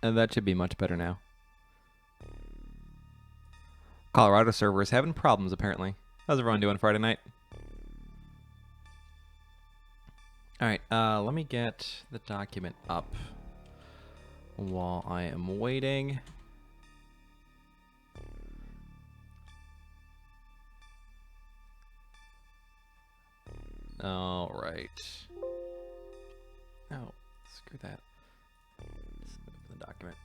And that should be much better now. Colorado server is having problems, apparently. How's everyone doing Friday night? Alright, let me get the document up while I am waiting. Alright. Oh, screw that. Let's open the document.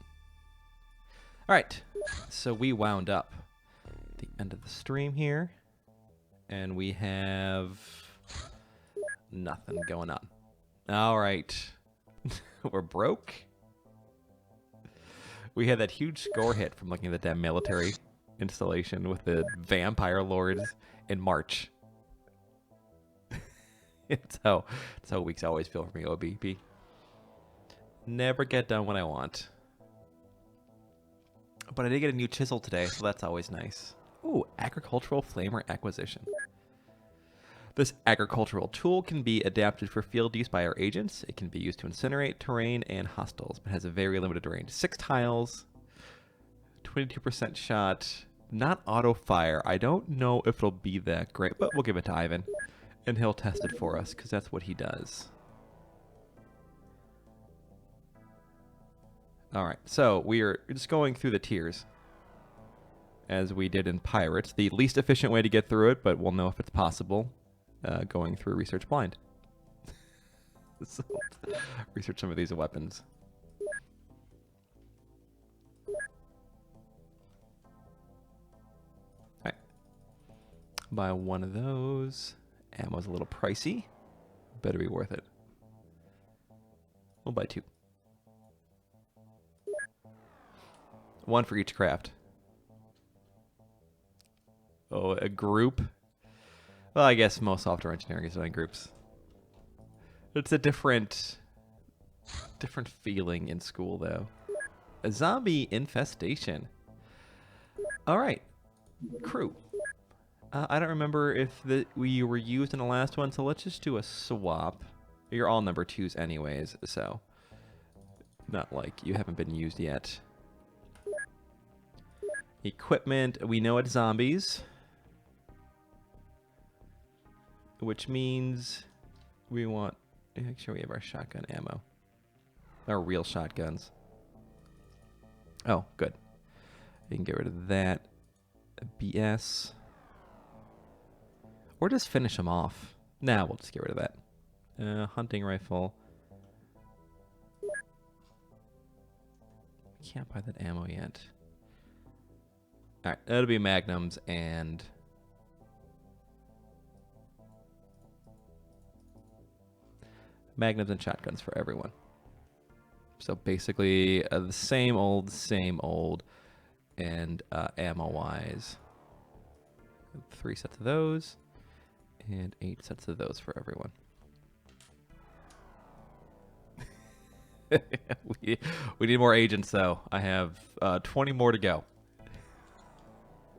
Alright, so we wound up at the end of the stream here, and we have nothing going on. Alright. We're broke. We had that huge score hit from looking at the damn military installation with the vampire lords in March. It's how weeks always feel for me, OBP. Never get done what I want. But I did get a new chisel today, so that's always nice. Ooh, agricultural flamer acquisition. This agricultural tool can be adapted for field use by our agents. It can be used to incinerate terrain and hostiles, but has a very limited range. 6 tiles, 22% shot, not auto fire. I don't know if it'll be that great, but we'll give it to Ivan. And he'll test it for us, because that's what he does. Alright, so we're just going through the tiers. As we did in Pirates. The least efficient way to get through it, but we'll know if it's possible. Going through Research Blind. So, research some of these weapons. Alright. Buy one of those. Ammo's a little pricey. Better be worth it. We'll buy 2. 1 for each craft. Oh, a group? Well, I guess most software engineering is done in groups. It's a different feeling in school, though. A zombie infestation. All right. Crew. I don't remember if we were used in the last one, so let's just do a swap. You're all number 2s anyways, so not like you haven't been used yet. Equipment, we know it's zombies. Which means we want to make sure we have our shotgun ammo. Our real shotguns. Oh, good. We can get rid of that. BS. Or just finish them off. Nah, we'll just get rid of that. Hunting rifle. Can't buy that ammo yet. Alright, that'll be magnums and... magnums and shotguns for everyone. So basically the same old, and ammo-wise. 3 sets of those, and 8 sets of those for everyone. we need more agents, though. I have 20 more to go.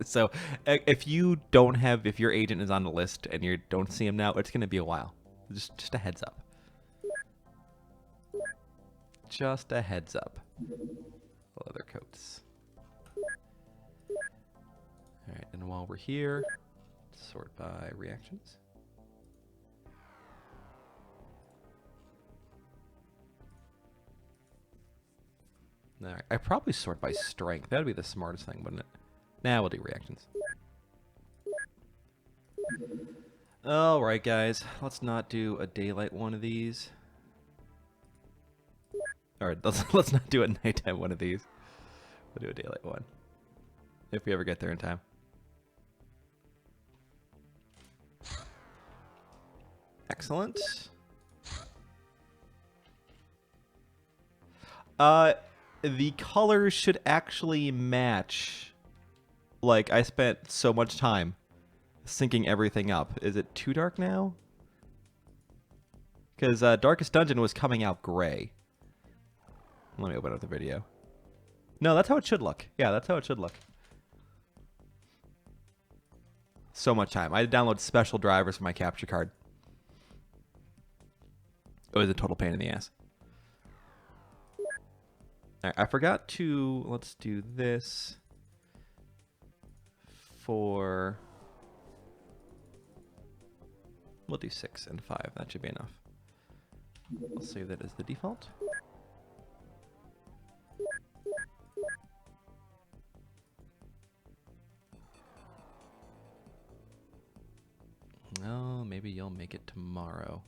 So if you don't have, if your agent is on the list and you don't see him now, it's going to be a while. Just a heads up. Just a heads up. Leather coats. Alright, and while we're here, sort by reactions. Alright, I probably sort by strength. That'd be the smartest thing, wouldn't it? Nah, we'll do reactions. Alright, guys. Let's not do a daylight one of these. Alright, let's not do a nighttime one of these. We'll do a daylight one. If we ever get there in time. Excellent. The colors should actually match. Like, I spent so much time syncing everything up. Is it too dark now? Because Darkest Dungeon was coming out gray. Let me open up the video. No, that's how it should look. Yeah, that's how it should look. So much time. I had to download special drivers for my capture card. It was a total pain in the ass. All right, I forgot to, let's do this for, we'll do 6 and 5. That should be enough. I'll save that as the default. Oh, maybe you'll make it tomorrow.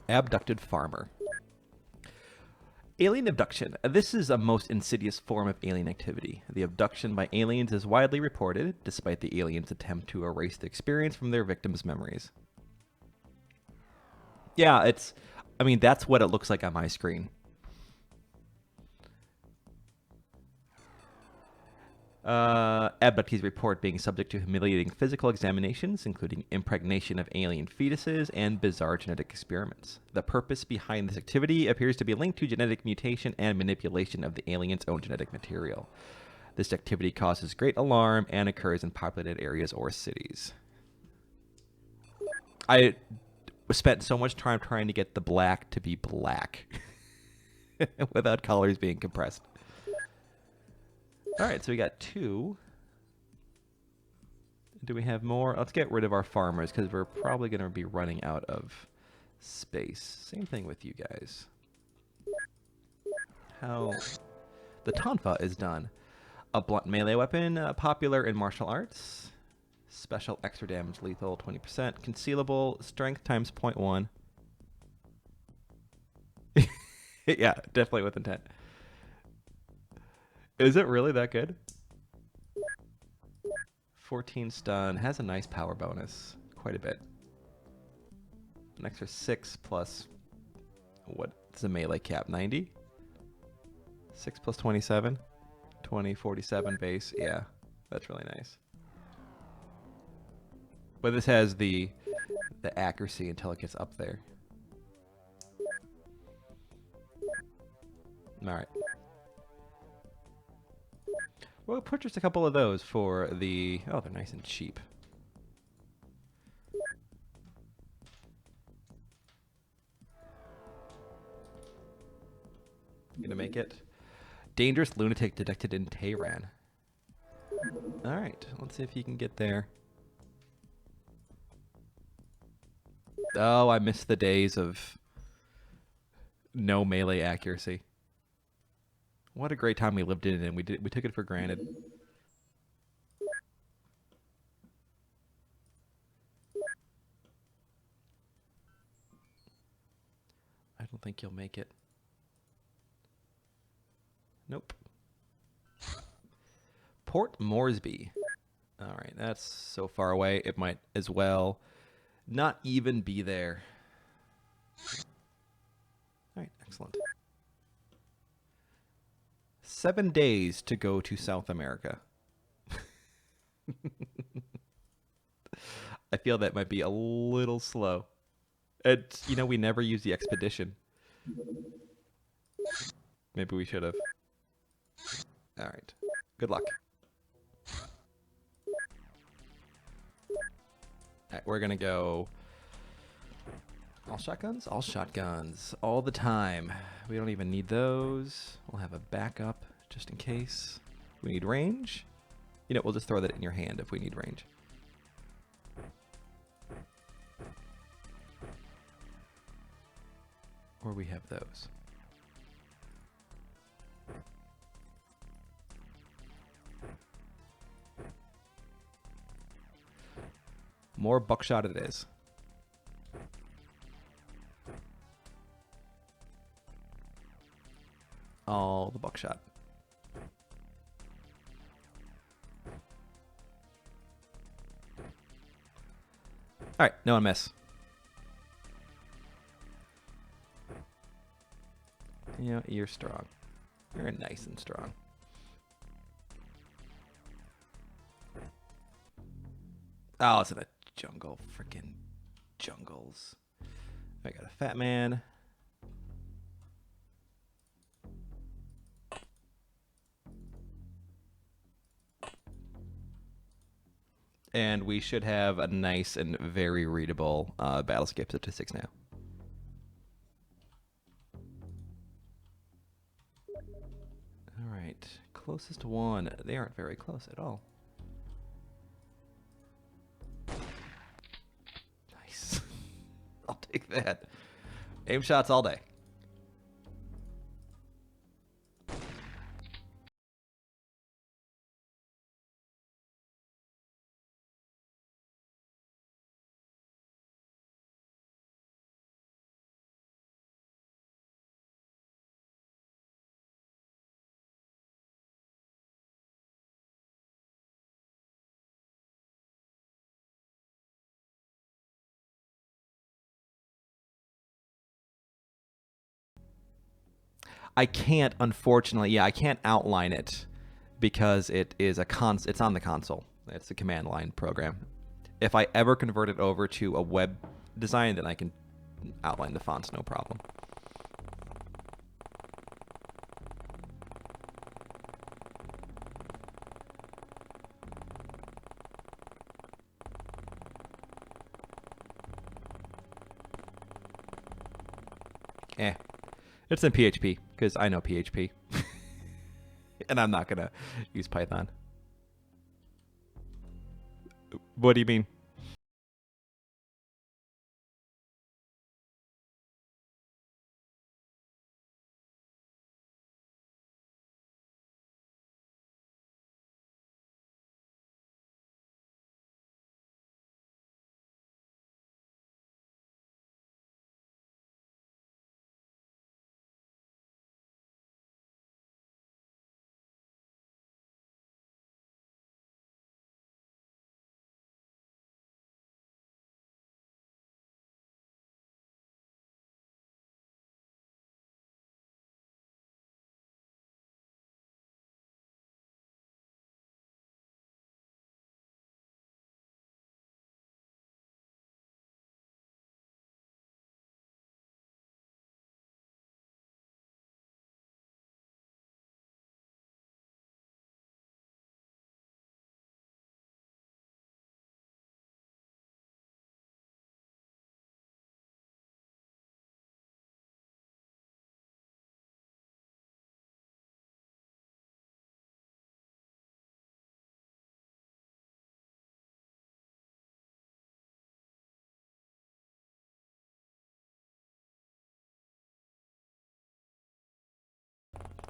Abducted farmer. Alien abduction. This is a most insidious form of alien activity. The abduction by aliens is widely reported, despite the aliens' attempt to erase the experience from their victims' memories. Yeah, I mean, that's what it looks like on my screen. Abductees report being subject to humiliating physical examinations, including impregnation of alien fetuses and bizarre genetic experiments. The purpose behind this activity appears to be linked to genetic mutation and manipulation of the alien's own genetic material. This activity causes great alarm and occurs in populated areas or cities. I spent so much time trying to get the black to be black without colors being compressed. All right, so we got 2. Do we have more? Let's get rid of our farmers because we're probably going to be running out of space. Same thing with you guys. How? The tonfa is done. A blunt melee weapon, popular in martial arts. Special extra damage, lethal, 20%. Concealable, strength times 0.1. Yeah, definitely with intent. Is it really that good? 14 stun. Has a nice power bonus. Quite a bit. An extra 6 plus... What's the melee cap? 90? 6 plus 27? 20, 47 base. Yeah, that's really nice. But this has the accuracy until it gets up there. Alright. We'll purchase a couple of those for the... Oh, they're nice and cheap. Gonna make it. Dangerous lunatic detected in Tehran. Alright, let's see if you can get there. Oh, I missed the days of no melee accuracy. What a great time we lived in, and we took it for granted. I don't think you'll make it. Nope. Port Moresby. All right, that's so far away. It might as well not even be there. All right, excellent. 7 days to go to South America. I feel that might be a little slow. It's, you know, we never use the expedition. Maybe we should have. All right. Good luck. All right, we're going to go all shotguns? All shotguns. All the time. We don't even need those. We'll have a backup just in case. We need range. You know, we'll just throw that in your hand if we need range. Or we have those. More buckshot it is. All the buckshot. All right, no one miss. You know, you're strong. You're nice and strong. Oh, it's in a jungle. Freaking jungles. I got a fat man. And we should have a nice and very readable battlescape statistics now. Closest one. They aren't very close at all. Nice. I'll take that. Aim shots all day. I can't, unfortunately. Yeah, I can't outline it because it is it's on the console. It's a command line program. If I ever convert it over to a web design, then I can outline the fonts, no problem. Eh. It's in PHP because I know PHP. And I'm not going to use Python. What do you mean?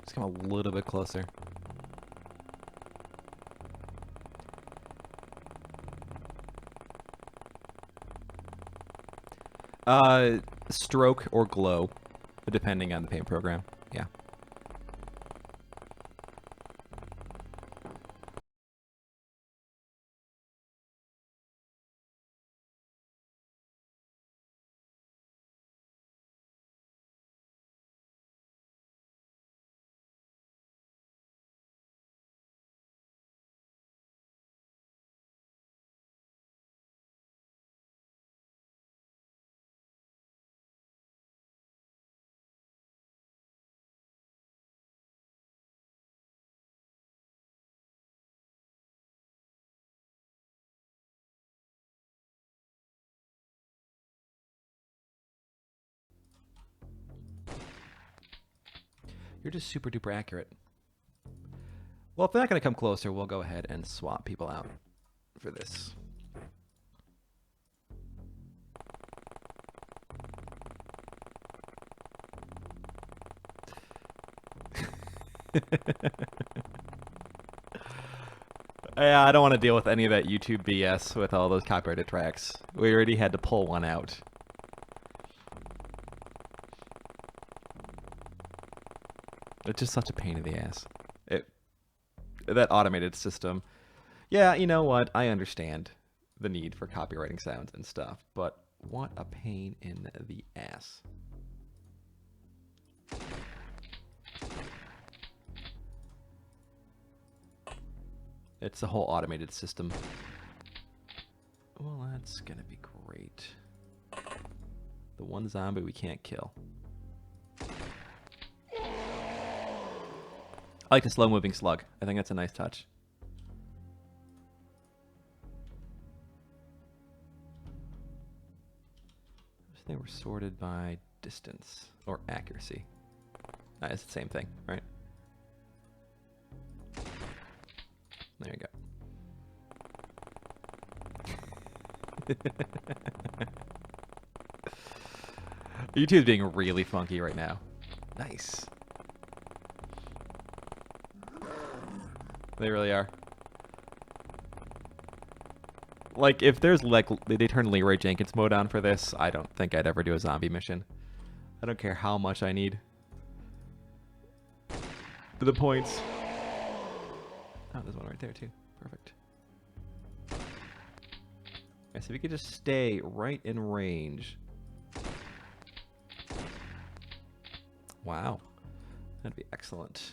Just come a little bit closer. Stroke or glow, depending on the paint program. Yeah. You're just super duper accurate. Well, if they're not going to come closer, we'll go ahead and swap people out for this. Yeah, I don't want to deal with any of that YouTube BS with all those copyrighted tracks. We already had to pull one out. It's just such a pain in the ass. That automated system. Yeah, you know what? I understand the need for copywriting sounds and stuff, but what a pain in the ass. It's the whole automated system. Well, that's gonna be great. The one zombie we can't kill. I like the slow-moving slug. I think that's a nice touch. They were sorted by distance or accuracy. It's the same thing, right? YouTube's being really funky right now. Nice. They really are. Like, if there's like they turn Leroy Jenkins mode on for this, I don't think I'd ever do a zombie mission. I don't care how much I need. For the points. Oh, there's one right there too. Perfect. Okay, so we could just stay right in range. Wow. That'd be excellent.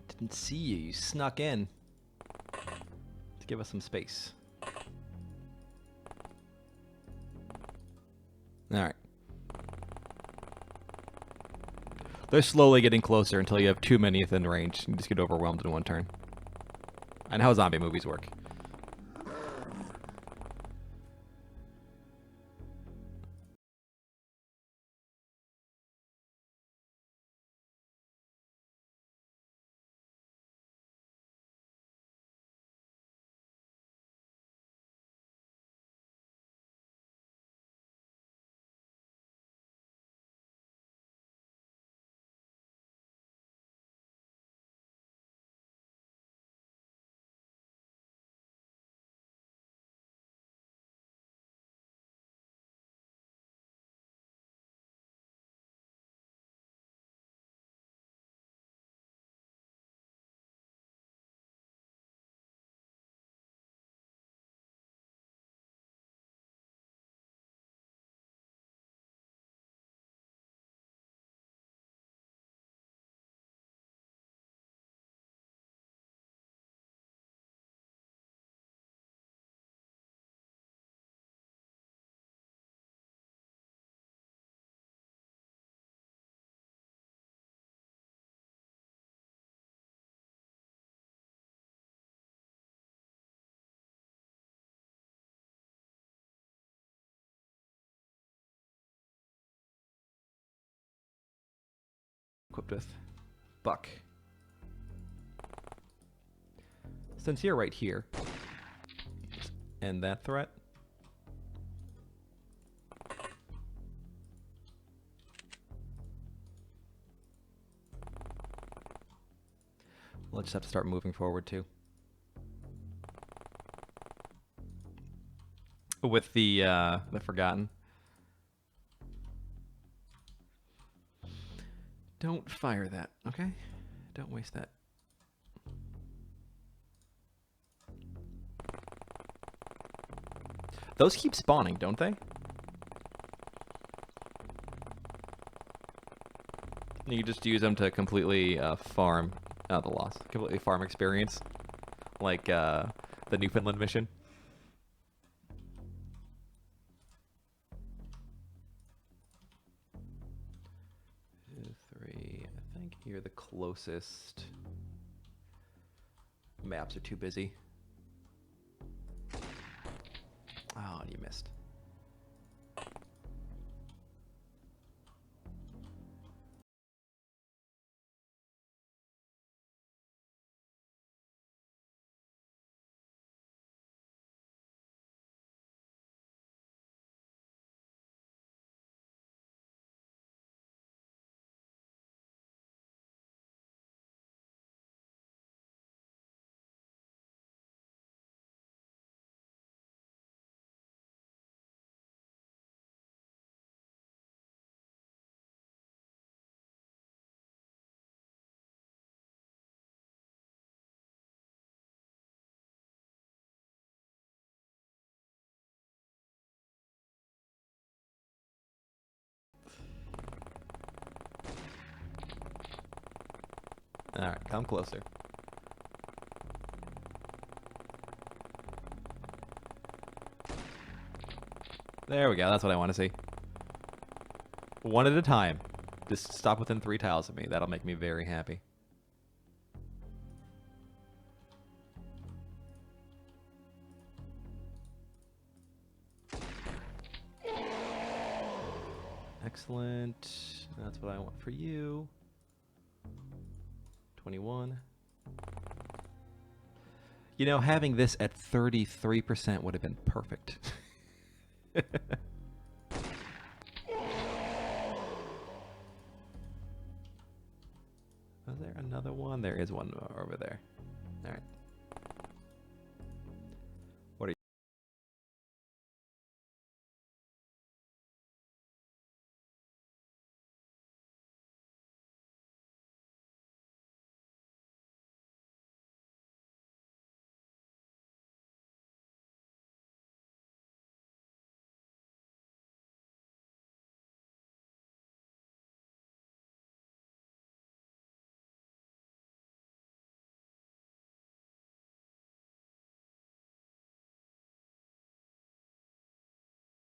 Didn't see you. You snuck in to give us some space. All right. They're slowly getting closer until you have too many within range. You just get overwhelmed in one turn. I know how zombie movies work. Equipped with Buck. Since you're right here, and that threat. We'll just have to start moving forward too. With the Forgotten. Don't fire that, okay? Don't waste that. Those keep spawning, don't they? You just use them to completely farm the loss. Completely farm experience. Like the Newfoundland mission. 2, 3. I think you're the closest. Maps are too busy. Oh, you missed. Alright, come closer. There we go, that's what I want to see. One at a time. Just stop within 3 tiles of me. That'll make me very happy. Excellent. That's what I want for you. 21. You know, having this at 33% would have been perfect. Was there another one? There is one over there. All right. What are you?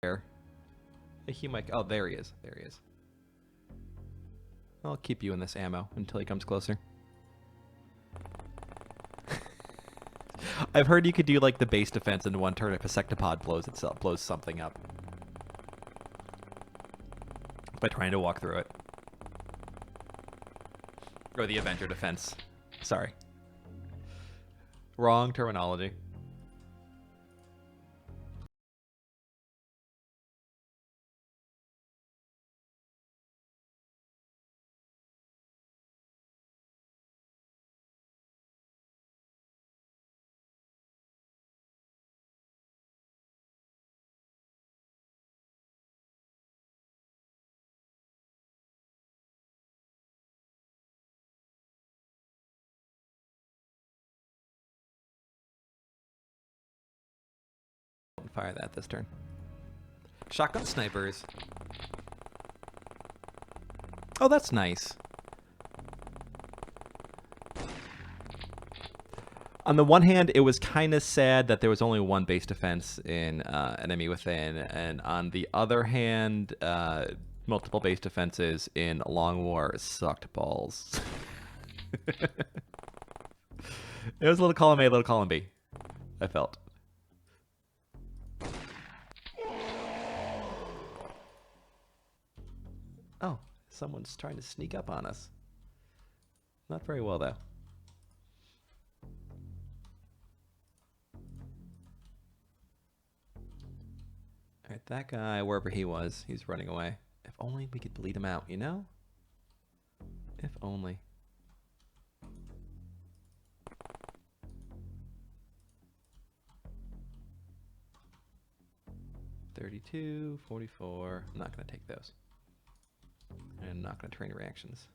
There. He might. Oh, there he is. There he is. I'll keep you in this ammo until he comes closer. I've heard you could do like the base defense in one turn if a sectopod blows something up by trying to walk through it. Or the Avenger defense. Sorry. Wrong terminology. Fire that this turn. Shotgun snipers. Oh, that's nice. On the one hand, it was kind of sad that there was only one base defense in Enemy Within, and on the other hand, multiple base defenses in Long War sucked balls. It was a little column A, little column B, I felt. Oh, someone's trying to sneak up on us. Not very well, though. Alright, that guy, wherever he was, he's running away. If only we could bleed him out, you know? If only. $32, $44. I'm not going to take those. I'm not going to train reactions.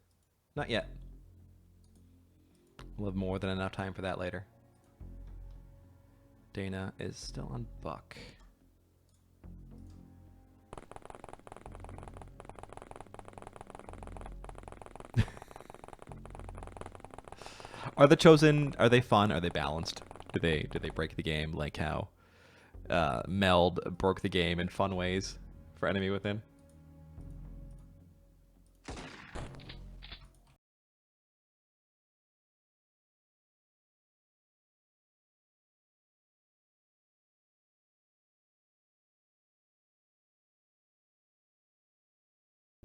Not yet. We'll have more than enough time for that later. Dana is still on Buck. Are the Chosen, are they fun? Are they balanced? Do they break the game like how Meld broke the game in fun ways for Enemy Within?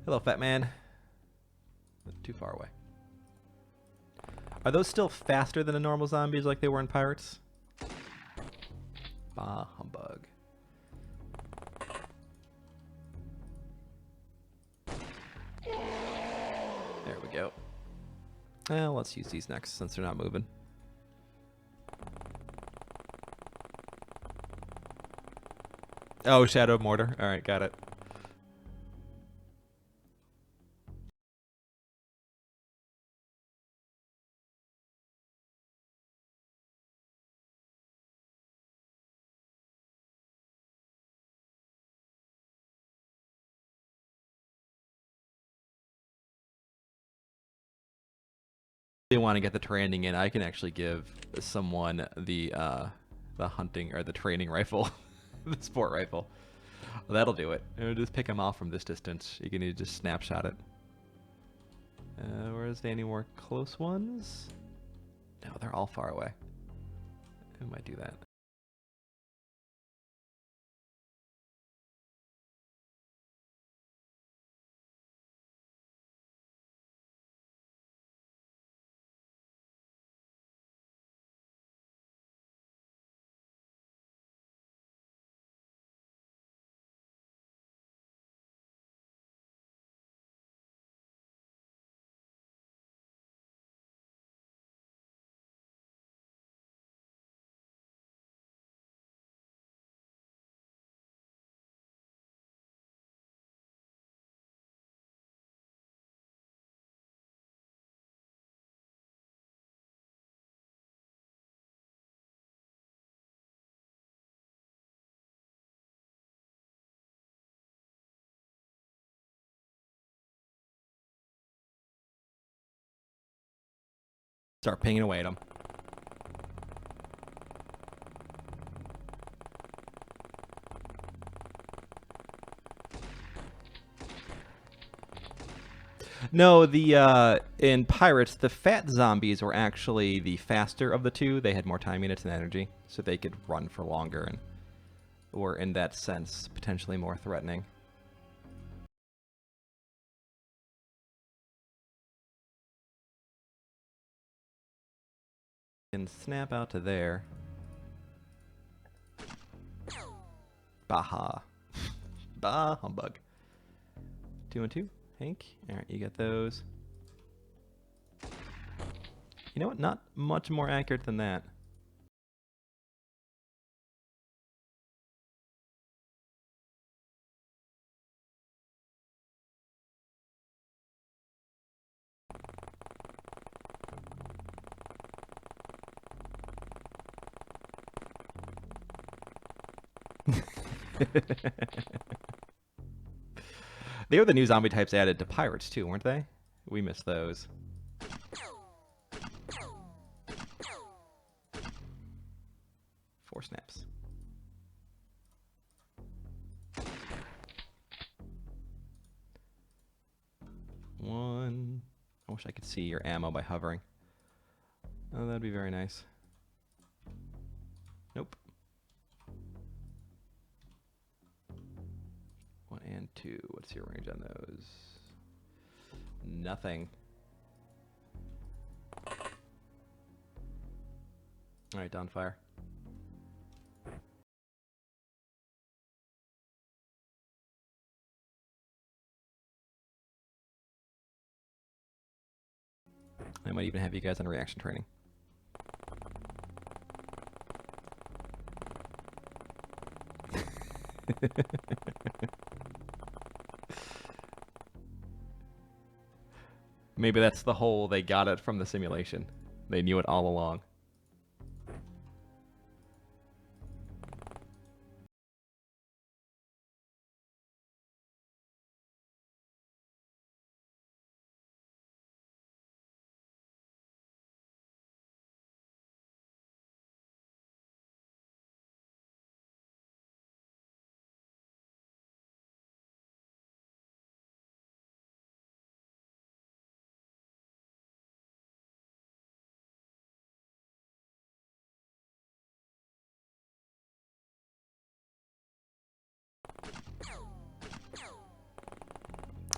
Hello, fat man. Too far away. Are those still faster than the normal zombies like they were in Pirates? Bah, humbug. There we go. Well, let's use these next since they're not moving. Oh, Shadow of Mortar. All right, got it. They want to get the training in, I can actually give someone the hunting or the training rifle, the sport rifle. Well, that'll do it. It'll just pick them off from this distance. You can just snapshot it. Where's any more close ones? No, they're all far away. I might do that. Start pinging away at them. No, the in Pirates, the fat zombies were actually the faster of the two. They had more time units and energy, so they could run for longer and were, in that sense, potentially more threatening. And snap out to there. Baha. Bah humbug. 2 and 2. Hank. Alright, you get those. You know what? Not much more accurate than that. They were the new zombie types added to Pirates too, weren't they? We missed those. 4 snaps. One. I wish I could see your ammo by hovering. Oh, that'd be very nice. Nope. 1 and 2. What's your range on those? Nothing. Alright, down fire. I might even have you guys on reaction training. Maybe that's the whole, they got it from the simulation. They knew it all along.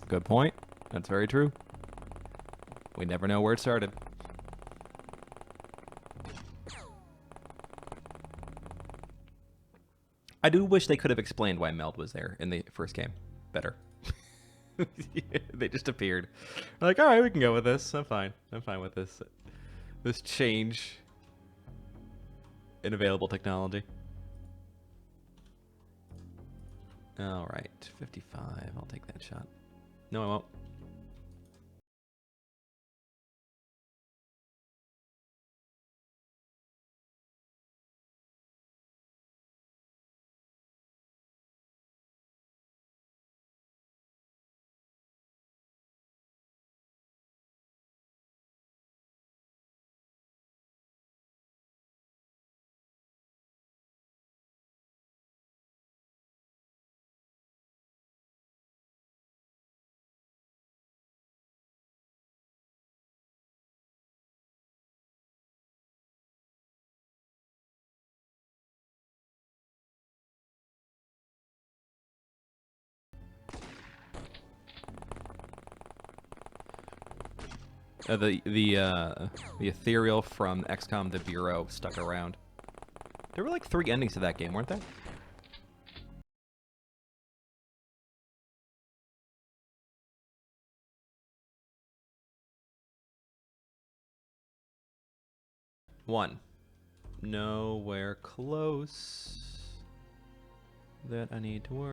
Good point. That's very true. We never know where it started. I do wish they could have explained why Meld was there in the first game better. They just appeared. They're like, all right, we can go with this. I'm fine. I'm fine with this. This change in available technology. All right, 55. I'll take that shot. No, I won't. The ethereal from XCOM the Bureau stuck around. There were like 3 endings to that game, weren't there? One. Nowhere close that I need to worry.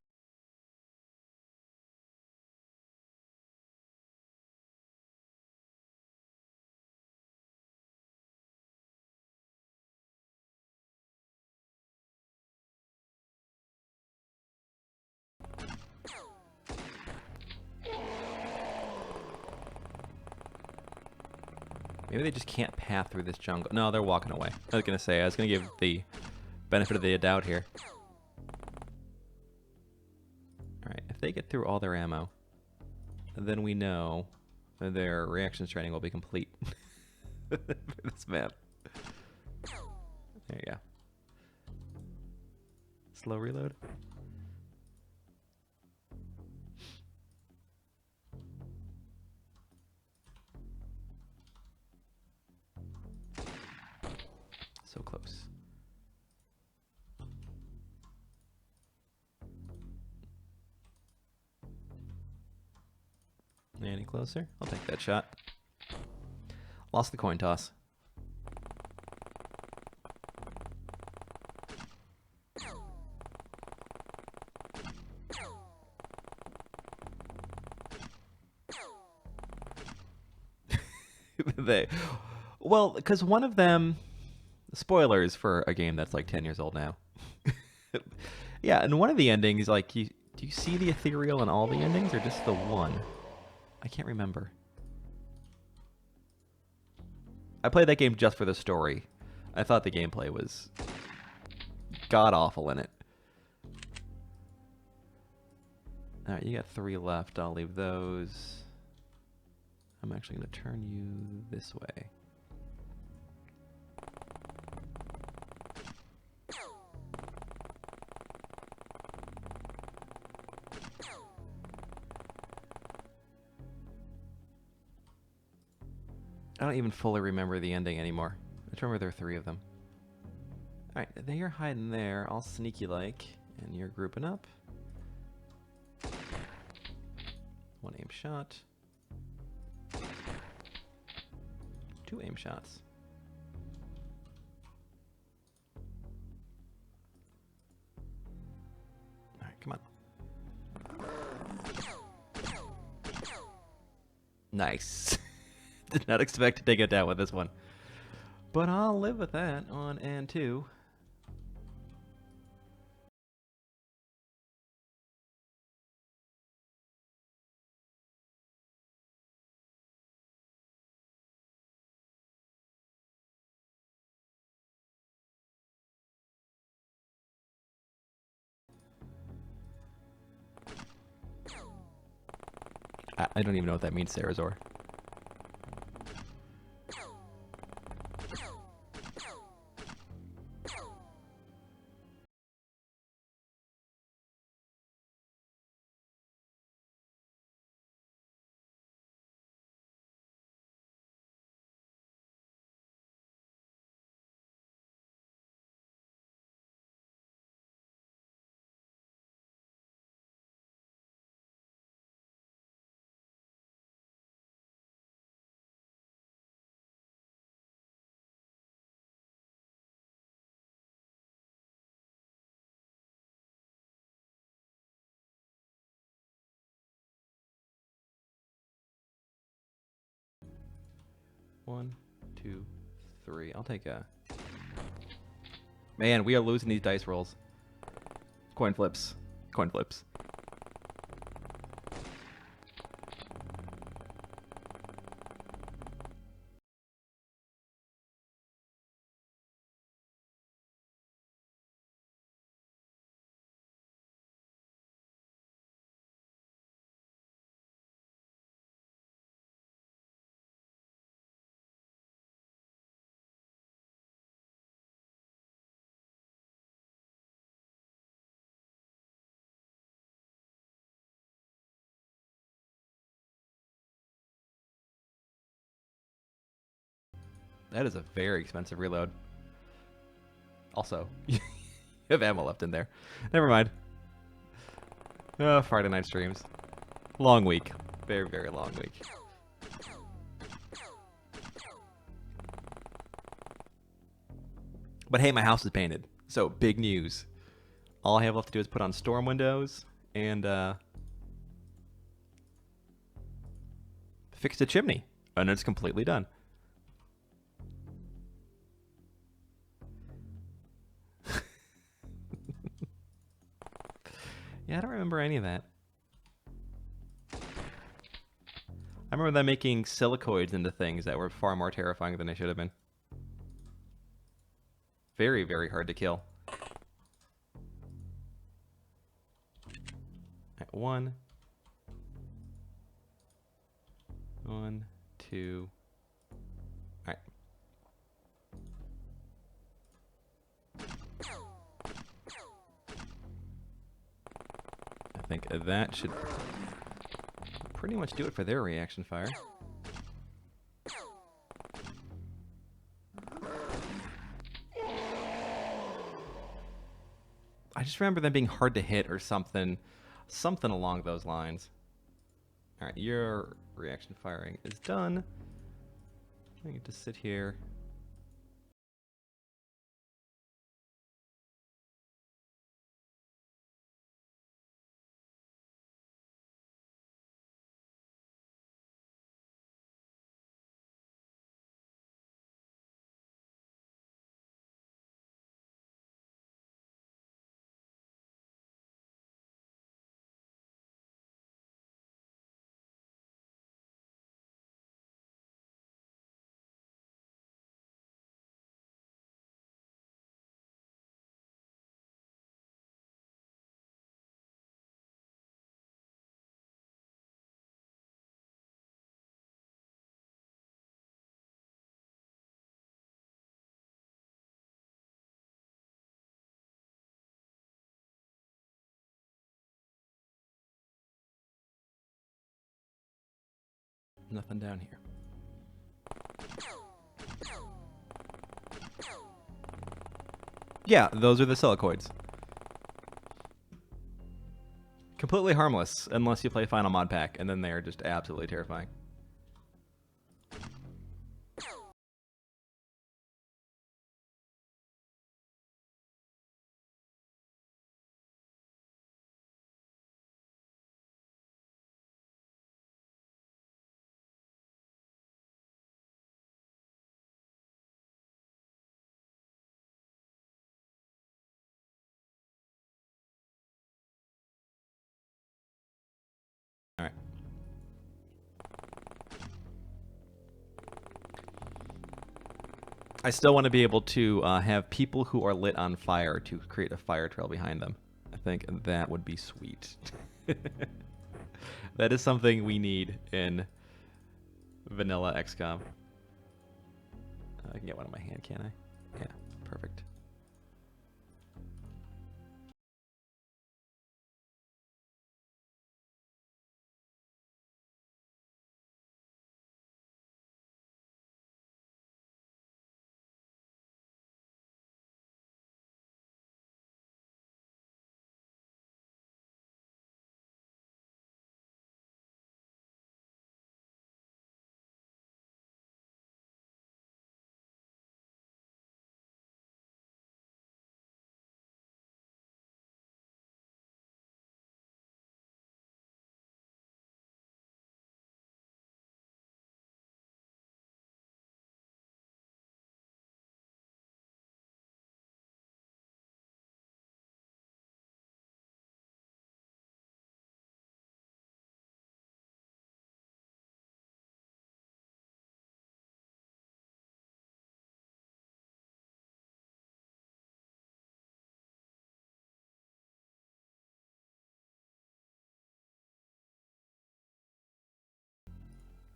Maybe they just can't path through this jungle. No, they're walking away. I was gonna say, I was gonna give the benefit of the doubt here. Alright, if they get through all their ammo, then we know that their reactions training will be complete for this map. There you go. Slow reload. So close. Any closer? I'll take that shot. Lost the coin toss. Well, because one of them, spoilers for a game that's like 10 years old now. Yeah, and one of the endings, like, do you see the ethereal in all the endings, or just the one? I can't remember. I played that game just for the story. I thought the gameplay was god-awful in it. Alright, you got 3 left. I'll leave those. I'm actually going to turn you this way. I don't even fully remember the ending anymore. I just remember there are 3 of them. Alright, you're hiding there, all sneaky-like, and you're grouping up. 1 aim shot. 2 aim shots. Alright, come on. Nice. Did not expect to take it down with this one. But I'll live with that on and 2. I don't even know what that means, Sarazor. One, 2, 3. I'll take a... Man, we are losing these dice rolls. Coin flips. Coin flips. That is a very expensive reload. Also, you have ammo left in there. Never mind. Friday night streams. Long week. Very, very long week. But hey, my house is painted. So, big news. All I have left to do is put on storm windows and fix the chimney. And it's completely done. Yeah, I don't remember any of that. I remember them making silicoids into things that were far more terrifying than they should have been. Very, very hard to kill. Right, 1, 2. All right. I think that should pretty much do it for their reaction fire. I just remember them being hard to hit or something along those lines. All right, your reaction firing is done. I get to sit here. Nothing down here. Yeah, those are the silicoids. Completely harmless unless you play Final Mod Pack, and then they are just absolutely terrifying. All right. I still want to be able to have people who are lit on fire to create a fire trail behind them. I think that would be sweet. That is something we need in vanilla XCOM. I can get one in my hand, can't I? Yeah, perfect.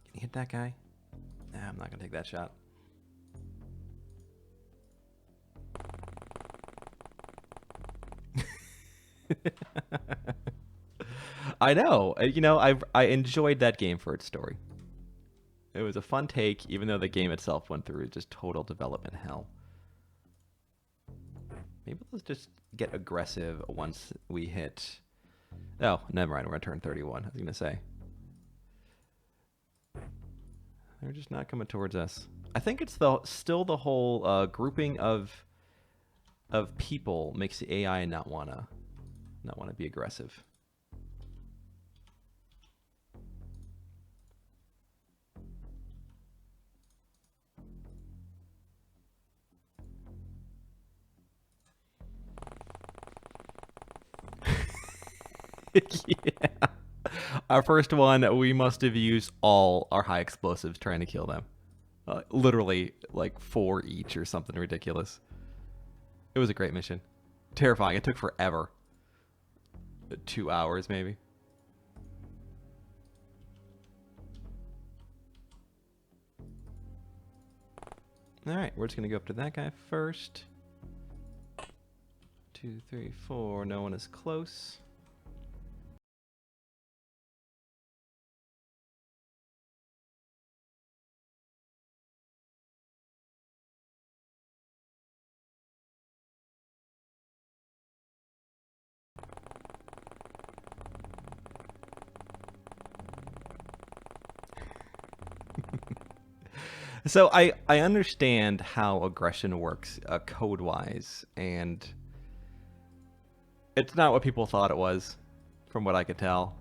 Can you hit that guy? Nah, I'm not gonna take that shot. I know. You know, I enjoyed that game for its story. It was a fun take, even though the game itself went through just total development hell. Maybe let's just get aggressive once we hit... Oh, never mind. We're going to turn 31. I was going to say. They're just not coming towards us. I think it's still the whole grouping of people makes the AI not wanna be aggressive. Yeah. Our first one, we must have used all our high explosives trying to kill them. Literally, like 4 each or something ridiculous. It was a great mission. Terrifying. It took forever. 2 hours, maybe. Alright, we're just going to go up to that guy first. 2, 3, 4. No one is close. So I understand how aggression works code-wise, and it's not what people thought it was, from what I could tell.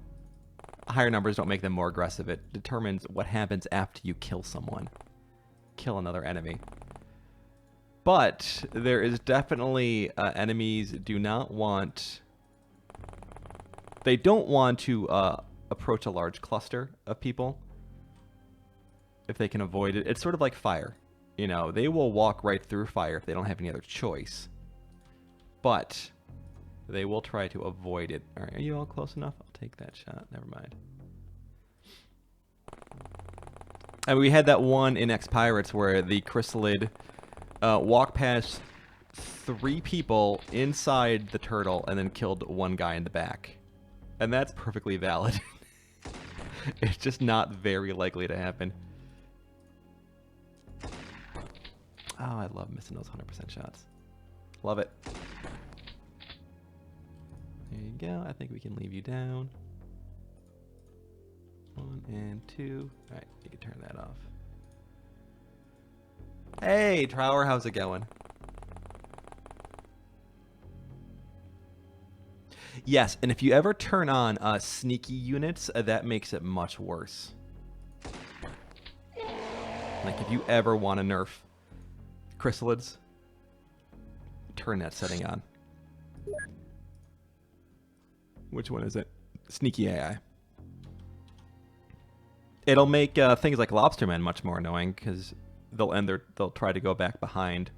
Higher numbers don't make them more aggressive. It determines what happens after you kill someone. Kill another enemy. But there is definitely enemies do not want... They don't want to approach a large cluster of people. If they can avoid it. It's sort of like fire. You know, they will walk right through fire if they don't have any other choice. But they will try to avoid it. Alright, are you all close enough? I'll take that shot. Never mind. And we had that one in X-Pirates where the chrysalid walked past 3 people inside the turtle and then killed 1 guy in the back. And that's perfectly valid. It's just not very likely to happen. Oh, I love missing those 100% shots. Love it. There you go. I think we can leave you down. 1 and 2. Alright, you can turn that off. Hey, Trower, how's it going? Yes, and if you ever turn on sneaky units, that makes it much worse. Like, if you ever want to nerf chrysalids, turn that setting on. Which one is it? Sneaky AI. It'll make things like lobstermen much more annoying because they'll try to go back behind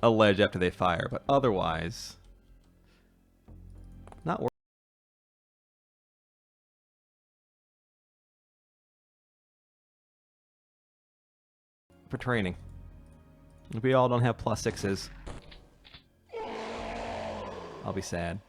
a ledge after they fire, but otherwise, not worth. For training. We all don't have +6s. I'll be sad.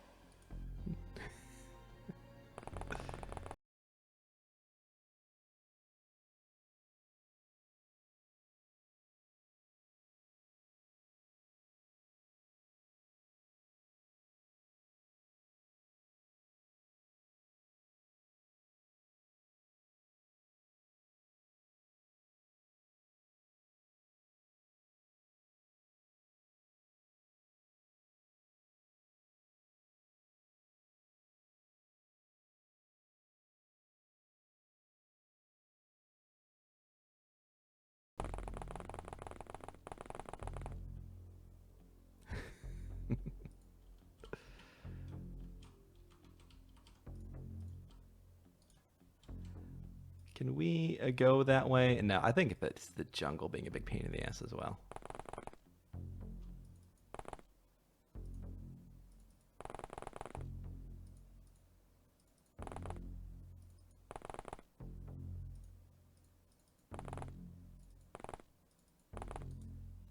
Can we go that way? No, I think it's the jungle being a big pain in the ass as well.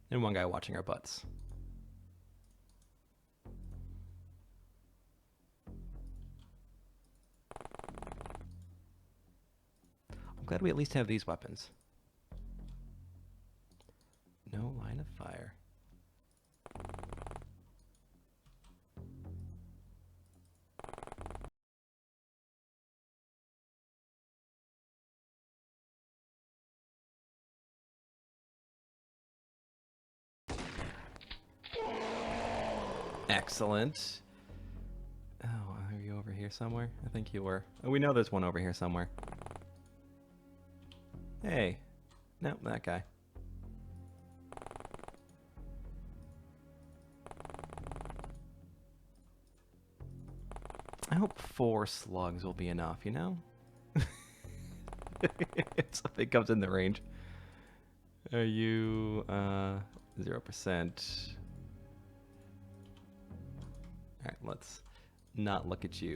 And 1 guy watching our butts. I'm glad we at least have these weapons. No line of fire. Excellent. Oh, are you over here somewhere? I think you were. Oh, we know there's one over here somewhere. Hey. Nope, that guy. hope 4 slugs will be enough, you know? If something comes in the range. Are you 0%? Alright, let's not look at you.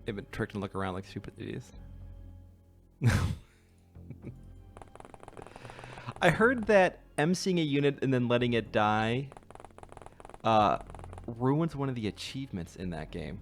They've been tricked and look around like stupid idiots. I heard that emceeing a unit and then letting it die ruins one of the achievements in that game.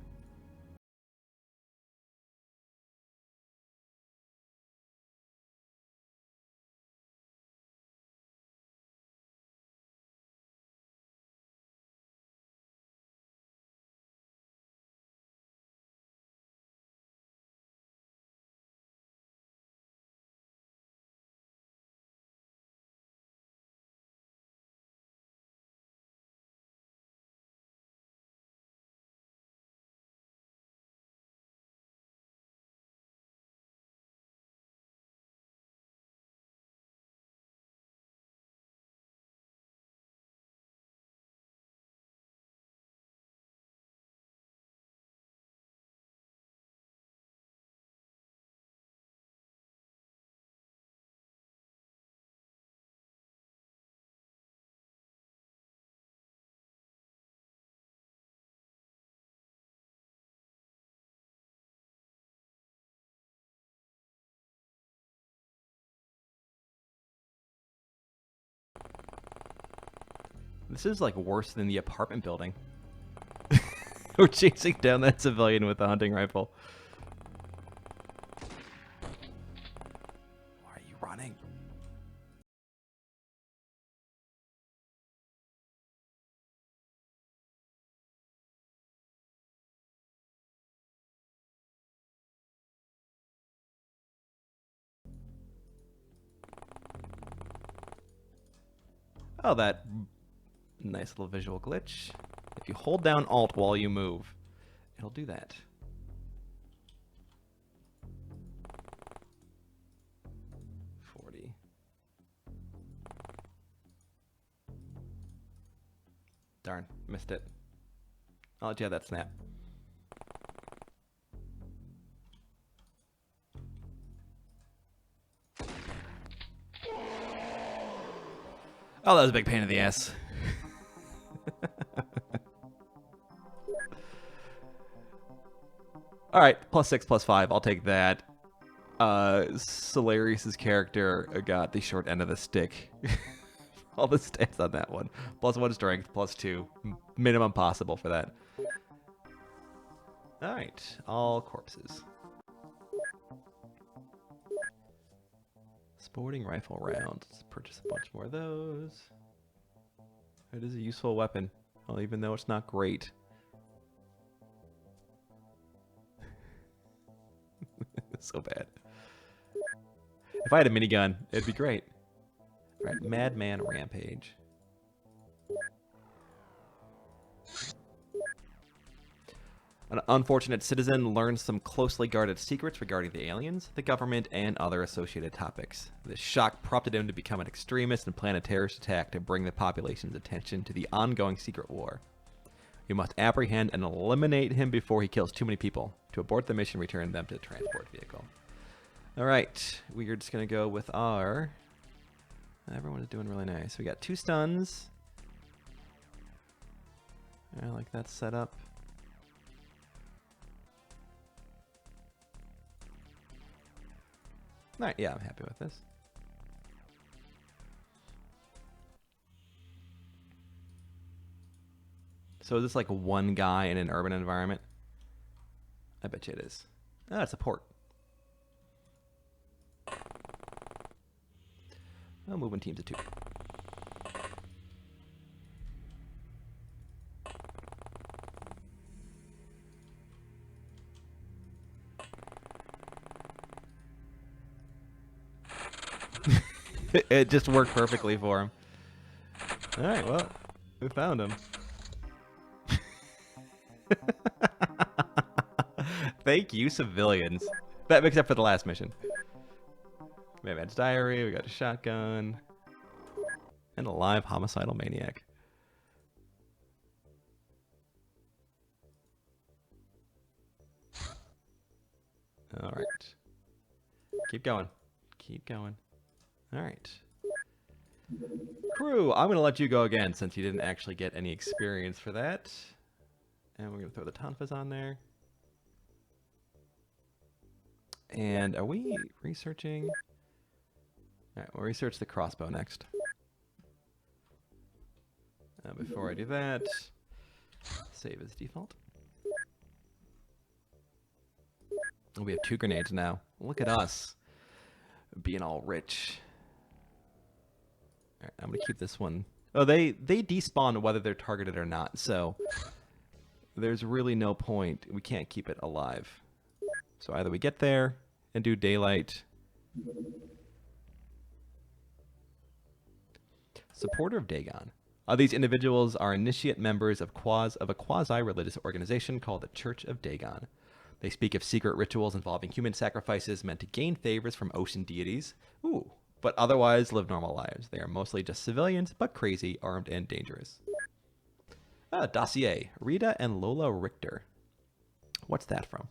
This is like worse than the apartment building. We're chasing down that civilian with a hunting rifle. Why are you running? Oh, that nice little visual glitch. If you hold down Alt while you move, it'll do that. Darn, missed it. I'll let you have that snap. Oh, that was a big pain in the ass. All right, +6, +5. I'll take that. Solarius's character got the short end of the stick. All the stats on that one. +1 strength, +2. Minimum possible for that. All right, all corpses. Sporting rifle rounds. Let's purchase a bunch more of those. It is a useful weapon, well, even though it's not great. So bad. If I had a minigun, it'd be great. All right, Madman Rampage. An unfortunate citizen learns some closely guarded secrets regarding the aliens, the government, and other associated topics. This shock prompted him to become an extremist and plan a terrorist attack to bring the population's attention to the ongoing secret war. You must apprehend and eliminate him before he kills too many people. To abort the mission, return them to the transport vehicle. Alright, we're just going to go with our... Everyone's doing really nice. We got 2 stuns. I like that setup. Alright, yeah, I'm happy with this. So is this like one guy in an urban environment? I bet you it is. Ah, it's a port. Oh, moving teams of 2. It just worked perfectly for him. All right, well, we found him. Thank you, civilians. That makes up for the last mission. Madman's Diary, we got a shotgun. And a live homicidal maniac. Alright. Keep going. Keep going. Alright. Crew, I'm going to let you go again since you didn't actually get any experience for that. And we're going to throw the Tonfas on there. And are we researching? Alright, we'll research the crossbow next. Before I do that, save as default. Oh, we have 2 grenades now. Look at us being all rich. All right, I'm gonna keep this one. Oh, they despawn whether they're targeted or not, so there's really no point. We can't keep it alive. So either we get there and do daylight. Supporter of Dagon. These individuals are initiate members of a quasi-religious organization called the Church of Dagon. They speak of secret rituals involving human sacrifices meant to gain favors from ocean deities. Ooh, but otherwise live normal lives. They are mostly just civilians, but crazy, armed, and dangerous. Dossier. Rita and Lola Richter. What's that from?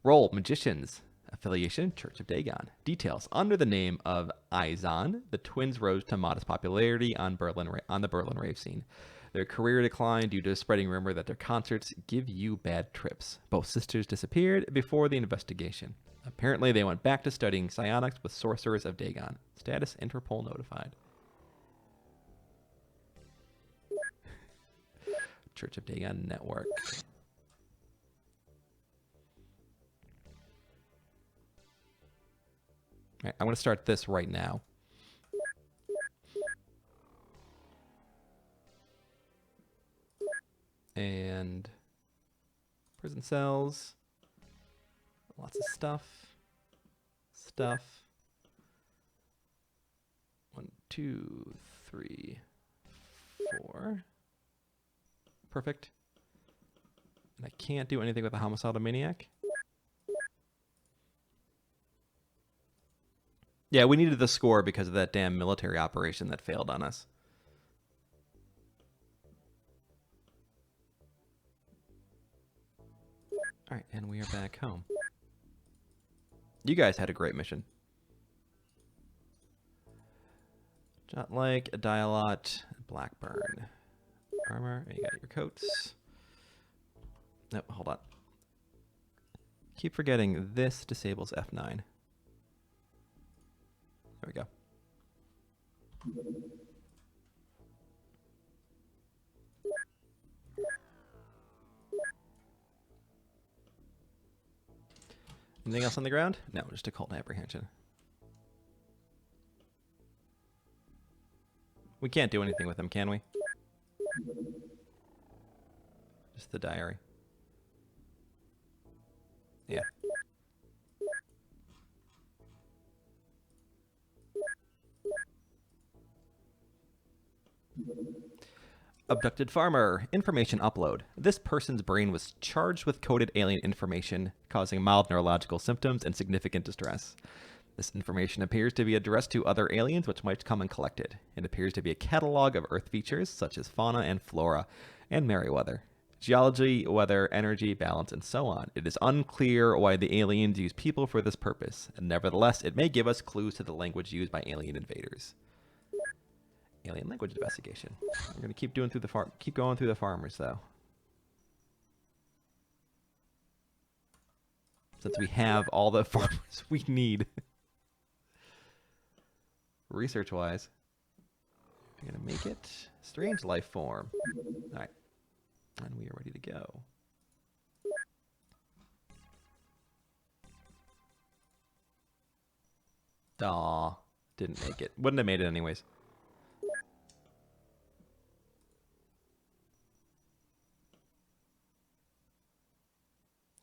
Role, magicians. Affiliation, Church of Dagon. Details. Under the name of Izan, the twins rose to modest popularity on the Berlin rave scene. Their career declined due to a spreading rumor that their concerts give you bad trips. Both sisters disappeared before the investigation. Apparently, they went back to studying psionics with sorcerers of Dagon. Status, Interpol notified. Church of Dagon Network. All right, I'm going to start this right now. And prison cells. Lots of stuff. Stuff. 1, 2, 3, 4. Perfect. And I can't do anything with a homicidal maniac. Yeah, we needed the score because of that damn military operation that failed on us. All right, and we are back home. You guys had a great mission. Jot like, a Dialot, Blackburn. Armor, and you got your coats. Nope, hold on. Keep forgetting this disables F9. There we go. Anything else on the ground? No, just a cult apprehension. We can't do anything with them, can we? Just the diary. Yeah. Abducted farmer. Information upload. This person's brain was charged with coded alien information, causing mild neurological symptoms and significant distress. This information appears to be addressed to other aliens which might come and collect it. It appears to be a catalog of Earth features such as fauna and flora and Merryweather. Geology, weather, energy, balance, and so on. It is unclear why the aliens use people for this purpose, and nevertheless, it may give us clues to the language used by alien invaders. Alien language investigation. We're gonna keep going through the farmers though. Since we have all the farmers we need. Research wise. We're gonna make it strange life form. Alright. And we are ready to go. Aw, didn't make it. Wouldn't have made it anyways.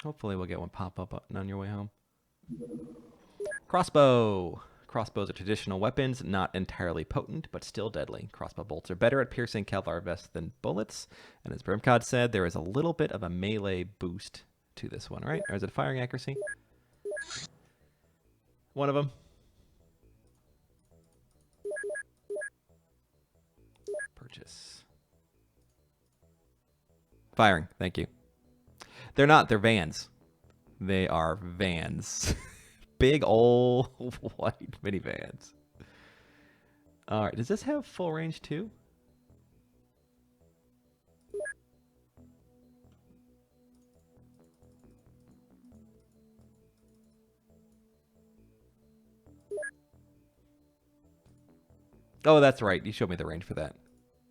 Hopefully we'll get one pop up on your way home. Crossbow. Crossbows are traditional weapons, not entirely potent, but still deadly. Crossbow bolts are better at piercing Kevlar vests than bullets. And as Brimcod said, there is a little bit of a melee boost to this one, right? Or is it firing accuracy? One of them. Purchase. Firing, thank you. They're not, they're vans. They are vans. Big old white minivans. All right, does this have full range too? Oh, that's right. You showed me the range for that.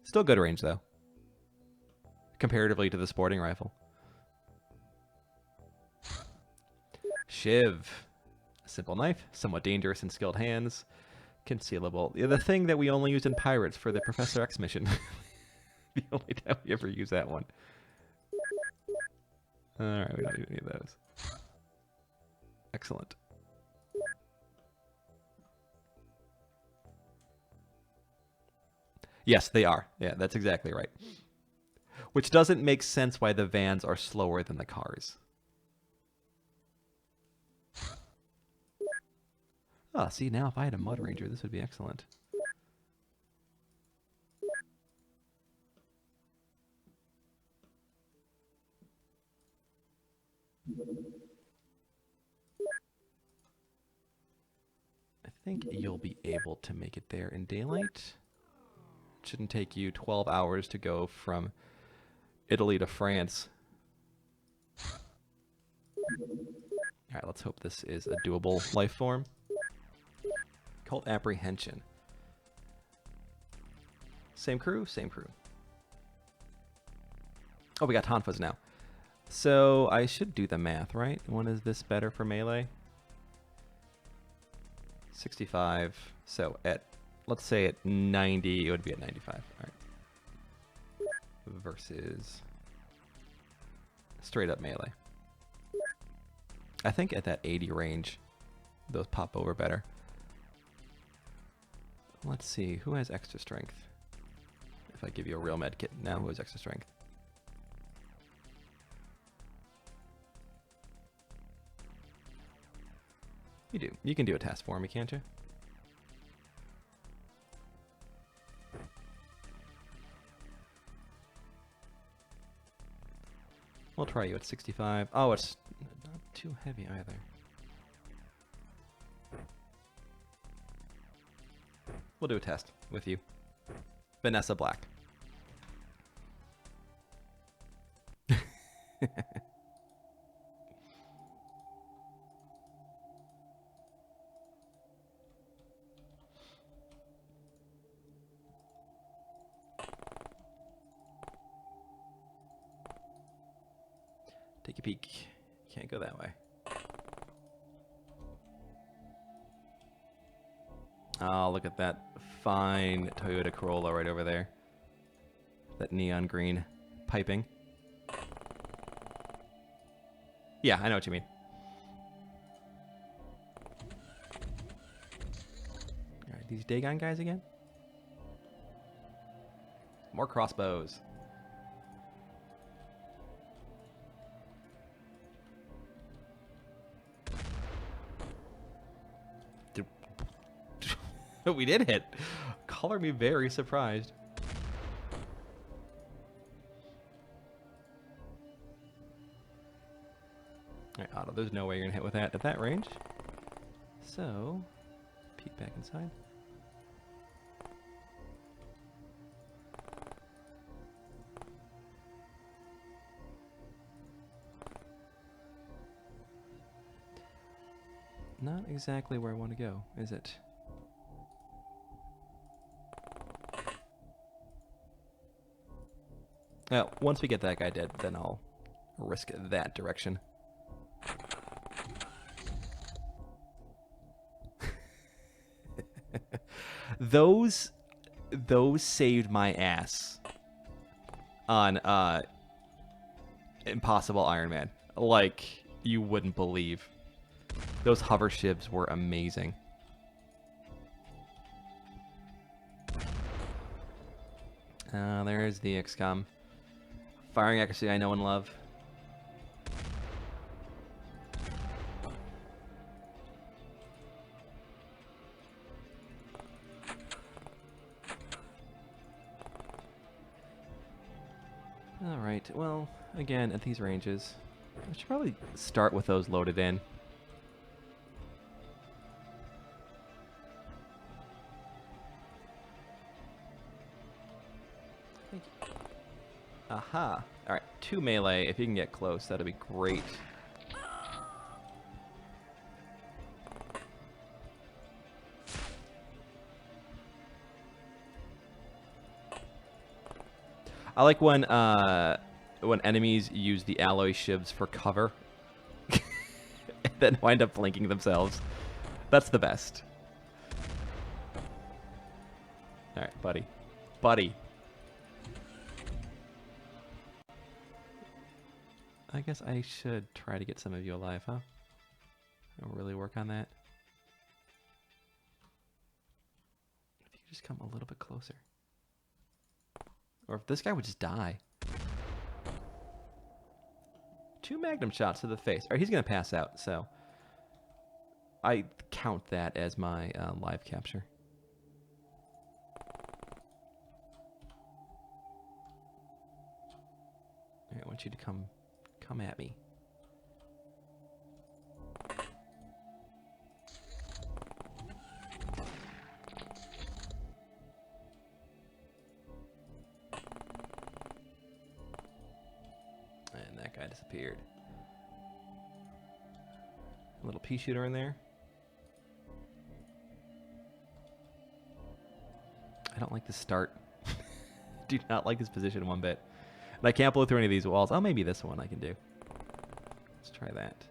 Still good range, though. Comparatively to the sporting rifle. Shiv. A simple knife, somewhat dangerous in skilled hands. Concealable. Yeah, the thing that we only use in Pirates for the Professor X mission. The only time we ever use that one. Alright, we don't need those. Excellent. Yes, they are. Yeah, that's exactly right. Which doesn't make sense why the vans are slower than the cars. Oh, see, now if I had a Mud Ranger, this would be excellent. I think you'll be able to make it there in daylight. It shouldn't take you 12 hours to go from Italy to France. Alright, let's hope this is a doable life form. Cult Apprehension. Same crew? Same crew. Oh, we got Tonfas now. So I should do the math, right? When is this better for melee? 65. So at, let's say at 90, it would be at 95. All right. Versus straight up melee. I think at that 80 range, those pop over better. Let's see, who has extra strength? If I give you a real med kit now, who has extra strength? You do. You can do a task for me, can't you? We'll try you at 65. Oh, it's not too heavy either. We'll do a test with you. Vanessa Black. Take a peek. Can't go that way. Oh, look at that fine Toyota Corolla right over there. That neon green piping. Yeah, I know what you mean. Alright, these Dagon guys again? More crossbows. We did hit. Color me very surprised. Alright, Otto, there's no way you're gonna hit with that at that range. So, peek back inside. Not exactly where I want to go, is it? Once we get that guy dead, then I'll risk that direction. Those saved my ass on Impossible Iron Man. Like, you wouldn't believe. Those hover shivs were amazing. There's the XCOM. Firing accuracy I know and love. Alright, well, again, at these ranges, I should probably start with those loaded in. Thank you. Aha. Alright, 2 melee. If you can get close, that'd be great. I like when enemies use the alloy shivs for cover, and then wind up flanking themselves. That's the best. All right, buddy, buddy. I guess I should try to get some of you alive, huh? I'll really work on that. If you could just come a little bit closer. Or if this guy would just die. 2 magnum shots to the face. All right, he's going to pass out, so I count that as my live capture. All right, I want you to come at me. And that guy disappeared. A little pea shooter in there. I don't like the start. Do not like this position one bit. And I can't blow through any of these walls. Oh, maybe this one I can do. Let's try that.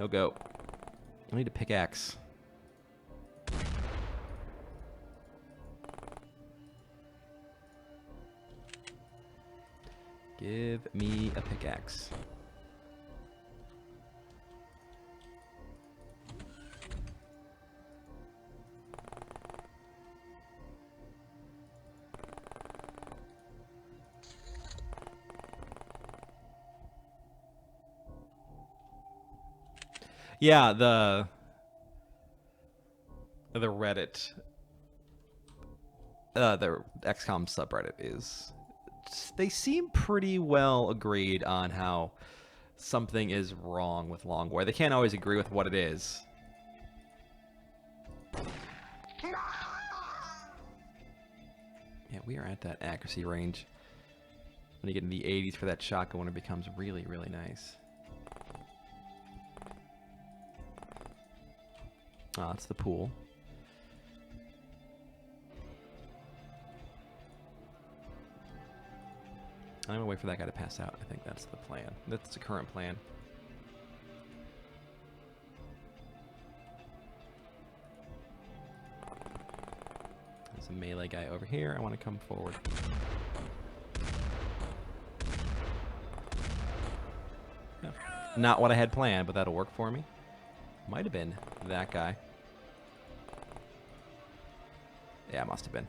No go. I need a pickaxe. Give me a pickaxe. Yeah, the Reddit, the XCOM subreddit is, they seem pretty well agreed on how something is wrong with Longboy. They can't always agree with what it is. Yeah, we are at that accuracy range. When you get in the 80s for that shotgun, it becomes really, really nice. Oh, that's the pool. I'm gonna wait for that guy to pass out. I think that's the plan. That's the current plan. There's a melee guy over here. I want to come forward. No. Not what I had planned, but that'll work for me. Might have been that guy. Yeah, it must have been.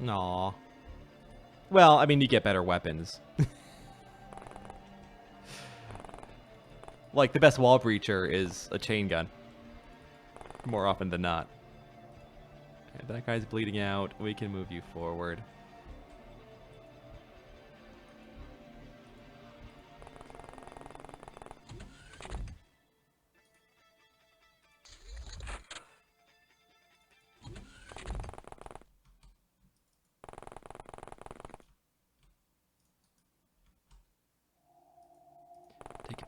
Aw. Well, I mean, you get better weapons. Like, the best wall breacher is a chain gun. More often than not. Okay, that guy's bleeding out. We can move you forward.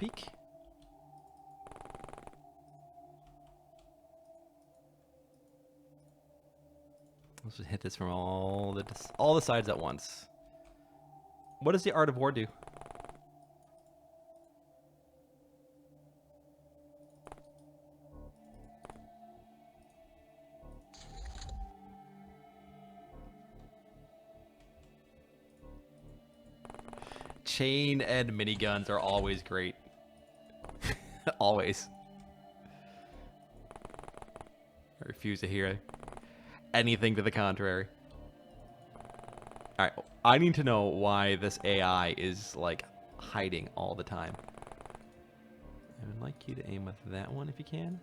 peek. Let's just hit this from all the sides at once. What does the Art of War do? Chain and miniguns are always great. Always. I refuse to hear anything to the contrary. Alright, I need to know why this AI is, like, hiding all the time. I would like you to aim with that one if you can.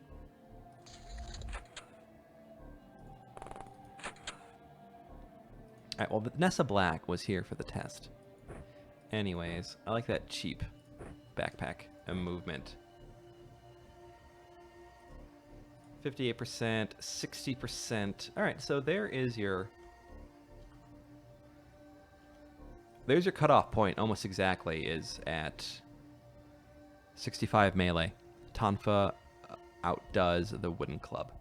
Alright, well, Vanessa Black was here for the test. Anyways, I like that cheap backpack and movement. 58%, 60%. Alright, so there's your cutoff point, almost exactly, is at 65 melee. Tonfa outdoes the wooden club.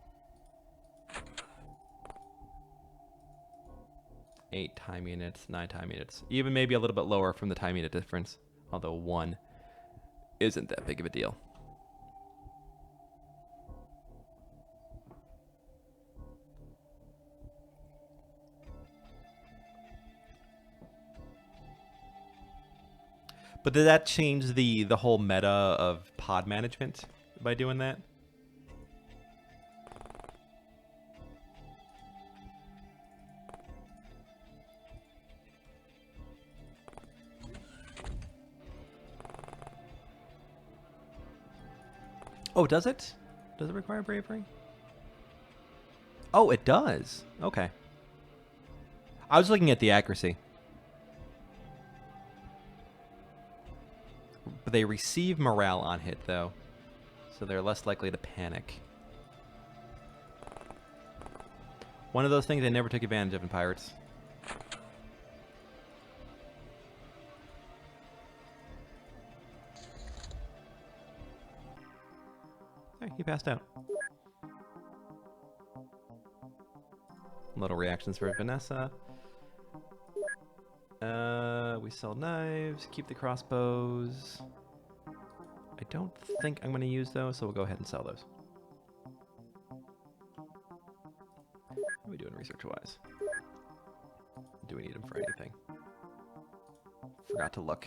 8 time units, 9 time units. Even maybe a little bit lower from the time unit difference, although 1 isn't that big of a deal. But did that change the whole meta of pod management by doing that? Oh, does it? Does it require bravery? Oh, it does. Okay. I was looking at the accuracy. But they receive morale on hit, though. So they're less likely to panic. One of those things I never took advantage of in Pirates. Hey, he passed out. Little reactions for Vanessa. We sell knives, keep the crossbows. I don't think I'm going to use those, so we'll go ahead and sell those. What are we doing research-wise? Do we need them for anything? Forgot to look.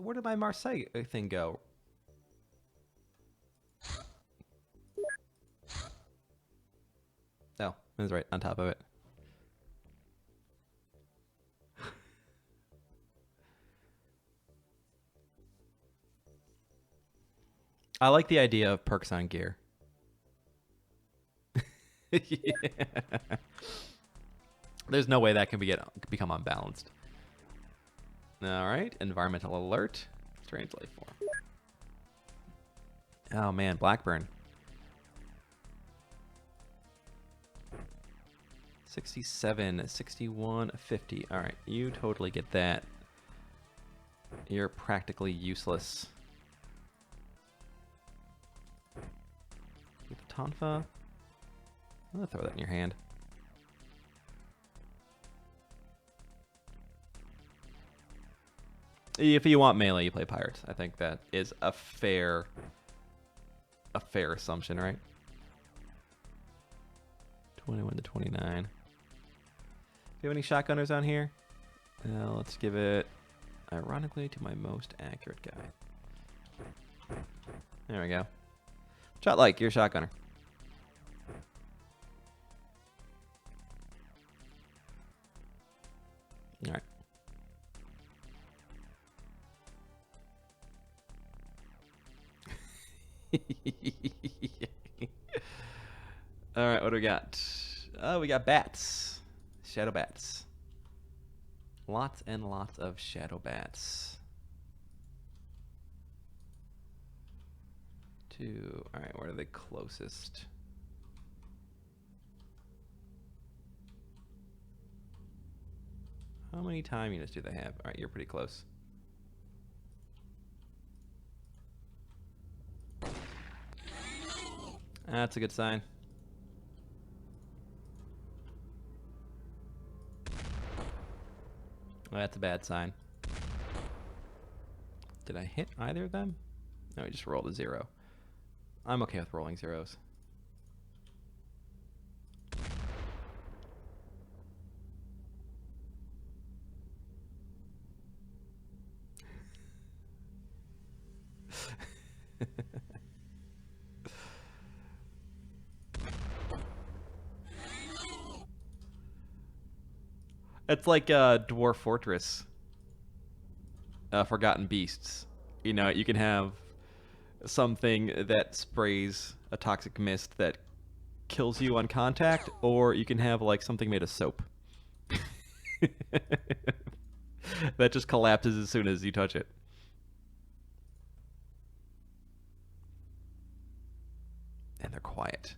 Where did my Marseille thing go? Oh, it was right on top of it. I like the idea of perks on gear. Yeah. There's no way that can become unbalanced. All right, environmental alert. Strange life form. Oh man, Blackburn. 67, 61, 50. All right, you totally get that. You're practically useless. Get the Tonfa. I'm gonna throw that in your hand. If you want melee, you play Pirates. I think that is a fair assumption, right? 21 to 29. Do you have any shotgunners on here? Let's give it, ironically, to my most accurate guy. There we go. Shot like, you're a shotgunner. All right. All right, what do we got? Oh, we got bats. Shadow bats. Lots and lots of shadow bats. 2. All right, where are the closest? How many time units do they have? All right, you're pretty close. That's a good sign. Well, that's a bad sign. Did I hit either of them? No, I just rolled a 0. I'm okay with rolling zeros. It's like Dwarf Fortress, Forgotten Beasts. You know, you can have something that sprays a toxic mist that kills you on contact, or you can have like something made of soap that just collapses as soon as you touch it. And they're quiet.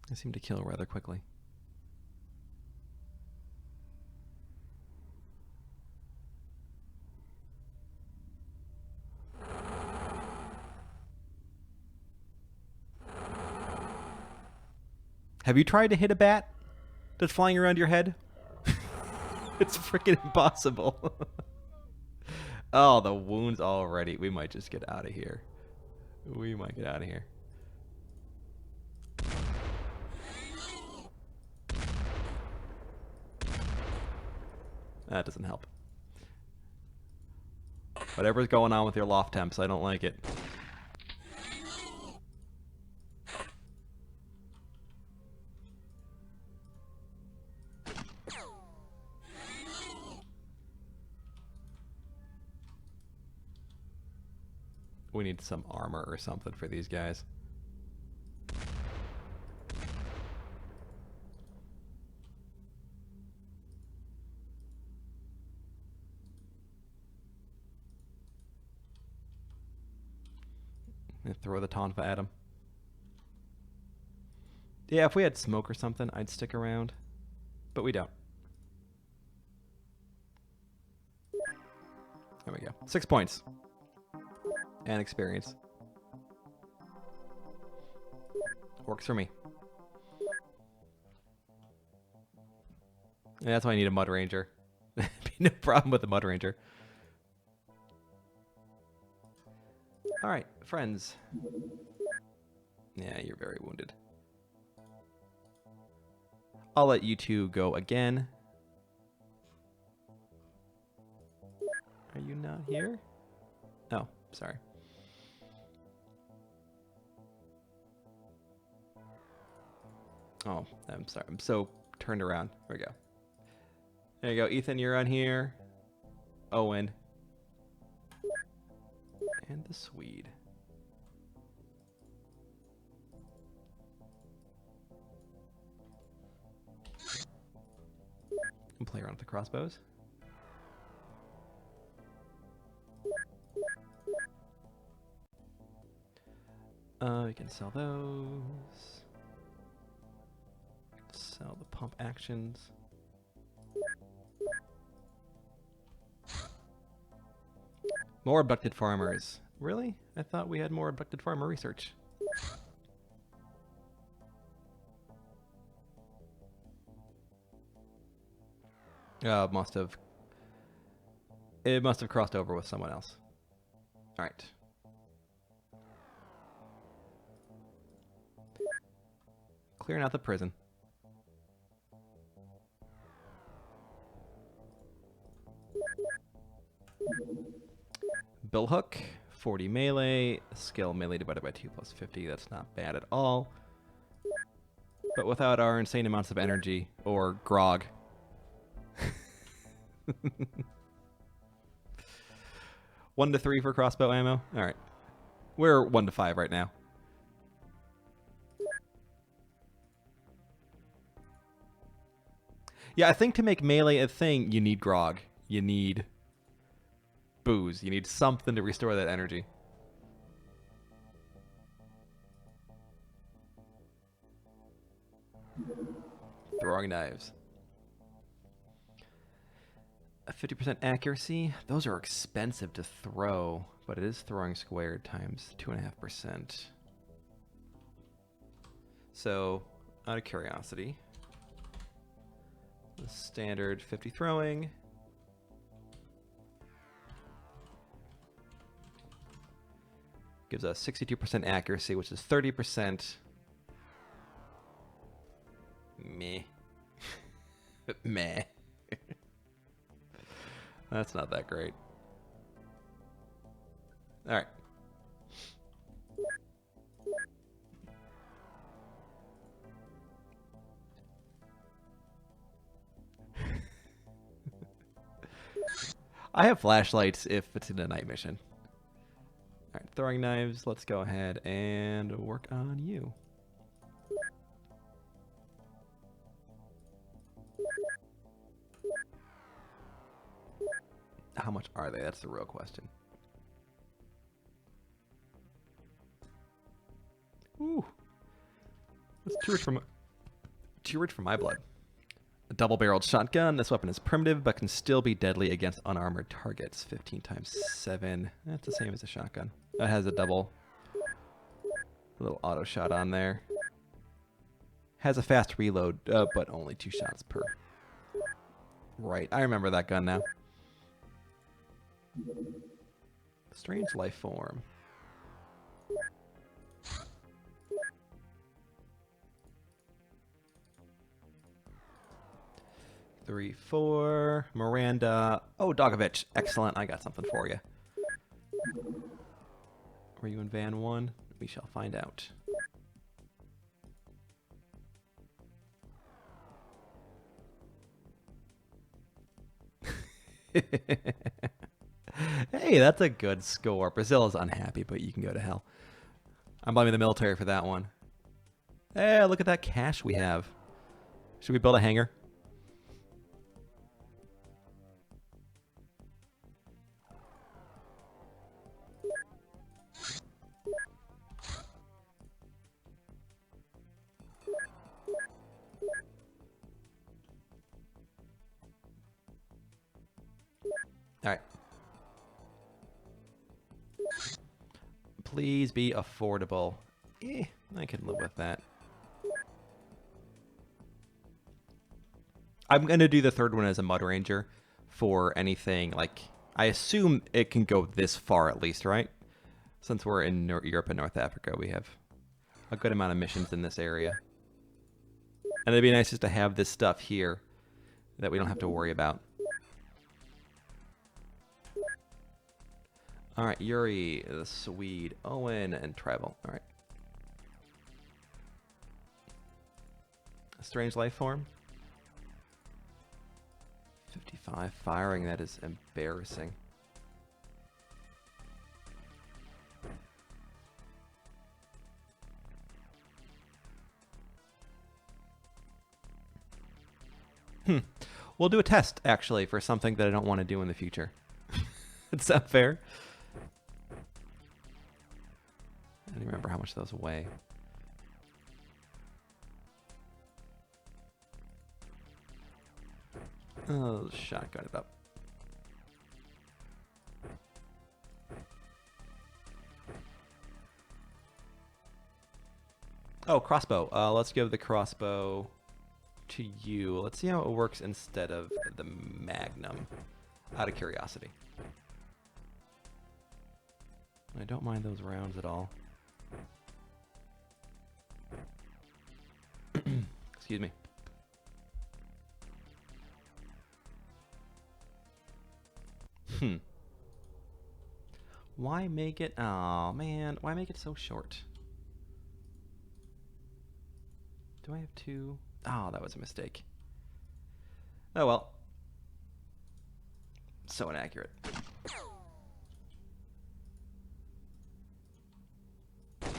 They seem to kill rather quickly. Have you tried to hit a bat that's flying around your head? It's freaking impossible. Oh, the wounds already. We might just get out of here. We might get out of here. That doesn't help. Whatever's going on with your loft temps, I don't like it. We need some armor or something for these guys. And throw the tonfa at him. Yeah, if we had smoke or something, I'd stick around. But we don't. There we go. 6 points. And experience. Works for me. Yeah, that's why I need a Mud Ranger. No problem with the Mud Ranger. Alright, friends. Yeah, you're very wounded. I'll let you two go again. Are you not here? Oh, sorry. Oh, I'm sorry. I'm so turned around. There we go. There you go. Ethan, you're on here. Owen. And the Swede. And play around with the crossbows. We can sell those. Sell the pump actions. More abducted farmers. Really? I thought we had more abducted farmer research. It must have crossed over with someone else. All right. Clearing out the prison. Bill Hook, 40 melee, skill melee divided by 2 plus 50. That's not bad at all. But without our insane amounts of energy or grog. 1 to 3 for crossbow ammo. All right. We're 1 to 5 right now. Yeah, I think to make melee a thing, you need grog. You need booze. You need something to restore that energy. Throwing knives. A 50% accuracy. Those are expensive to throw, but it is throwing squared times 2.5%. So, out of curiosity, the standard 50 throwing. Gives us 62% accuracy, which is 30%. Meh. Meh. That's not that great. All right. I have flashlights if it's in a night mission. All right, throwing knives. Let's go ahead and work on you. How much are they? That's the real question. Ooh. That's too rich for my blood. A double-barreled shotgun. This weapon is primitive, but can still be deadly against unarmored targets. 15 times 7. That's the same as a shotgun. That has a little auto shot on there. Has a fast reload, but only 2 shots per. Right, I remember that gun now. Strange life form. Three, 4. Miranda. Oh, Dogovich. Excellent. I got something for you. Were you in van 1? We shall find out. Hey, that's a good score. Brazil is unhappy, but you can go to hell. I'm blaming the military for that one. Hey, look at that cash we have. Should we build a hangar? All right. Please be affordable. I can live with that. I'm going to do the third one as a Mud Ranger for anything. Like, I assume it can go this far at least, right? Since we're in Europe and North Africa, we have a good amount of missions in this area. And it'd be nice just to have this stuff here that we don't have to worry about. All right, Yuri, the Swede, Owen, and Travel. All right. A strange life form. 55 firing, that is embarrassing. We'll do a test, actually, for something that I don't want to do in the future. Is that fair? I don't remember how much those weigh. Oh, shotgun it up. Oh, crossbow. Let's give the crossbow to you. Let's see how it works instead of the Magnum, out of curiosity. I don't mind those rounds at all. Excuse me. Why make it... Oh, man. Why make it so short? Do I have 2? Oh, that was a mistake. Oh, well. So inaccurate. That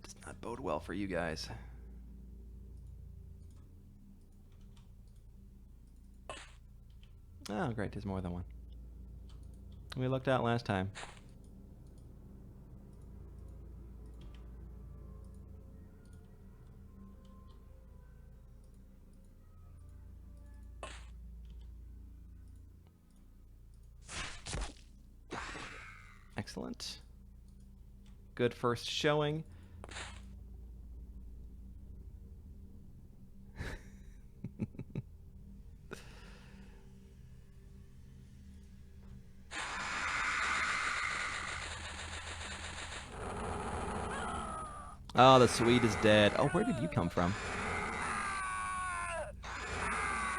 does not bode well for you guys. Oh, great. There's more than one. We looked out last time. Excellent. Good first showing. Oh, the Swede is dead. Oh, where did you come from?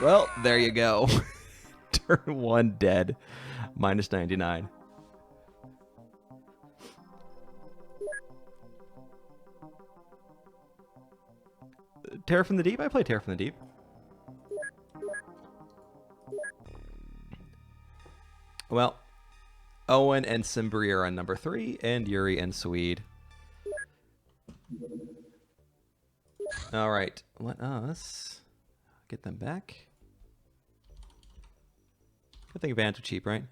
Well, there you go. Turn 1 dead. Minus 99. Terror from the Deep? I play Terror from the Deep. Well, Owen and Simbri are on number 3, and Yuri and Swede. All right, let us get them back. Good thing vans are cheap, right?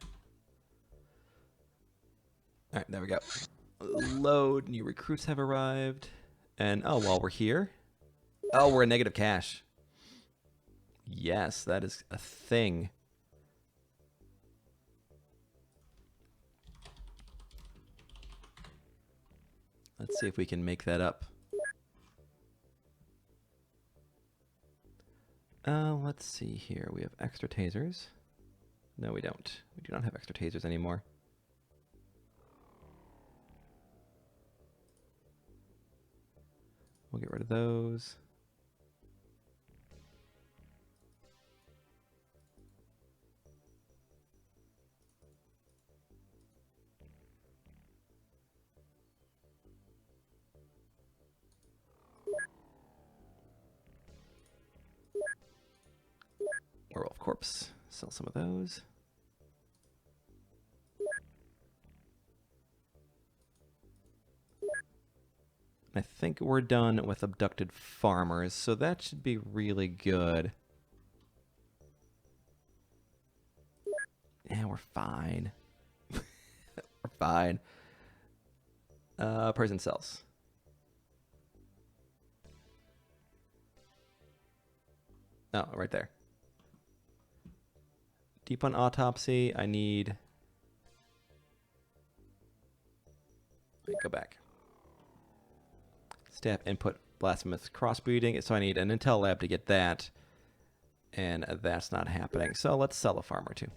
All right, there we go. Load, new recruits have arrived. And, oh, while we're here. Oh, we're in negative cash. Yes, that is a thing. Let's see if we can make that up. Let's see here. We have extra tasers. No, we don't. We do not have extra tasers anymore. We'll get rid of those. Werewolf corpse. Sell some of those. I think we're done with abducted farmers, so that should be really good. Yeah, we're fine. We're fine. Prison cells. Oh, right there. Deep on autopsy, I need... Wait, go back. Staff input blasphemous crossbreeding, so I need an intel lab to get that. And that's not happening. So let's sell a farm or two.